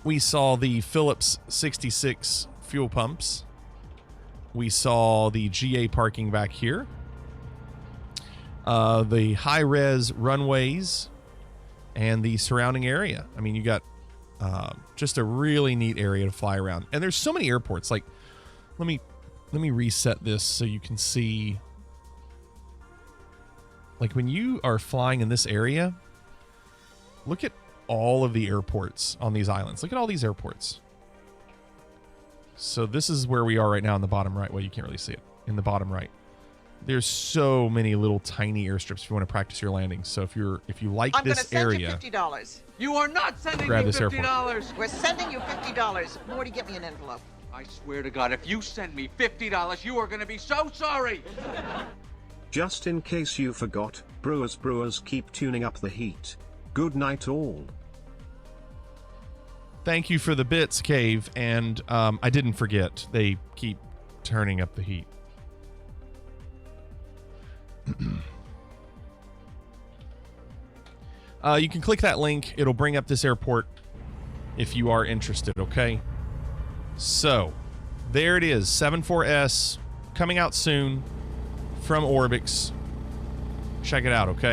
We saw the Phillips 66 fuel pumps. We saw the GA parking back here. The high-res runways and the surrounding area. I mean, you got just a really neat area to fly around. And there's so many airports. Like, let me reset this so you can see. Like, when you are flying in this area, look at all of the airports on these islands. Look at all these airports. So this is where we are right now in the bottom right. Well, you can't really see it in the bottom right. There's so many little tiny airstrips if you want to practice your landings. So if you like this area, $50. You are not sending grab me this airport. $50. We're sending you $50. Morty, get me an envelope. I swear to God, if you send me $50, you are going to be so sorry. Just in case you forgot, brewers keep tuning up the heat. Good night all. Thank you for the bits, Cave. And I didn't forget. They keep turning up the heat. You can click that link. It'll bring up this airport if you are interested, okay? So, there it is. 74S coming out soon from Orbx. Check it out, okay?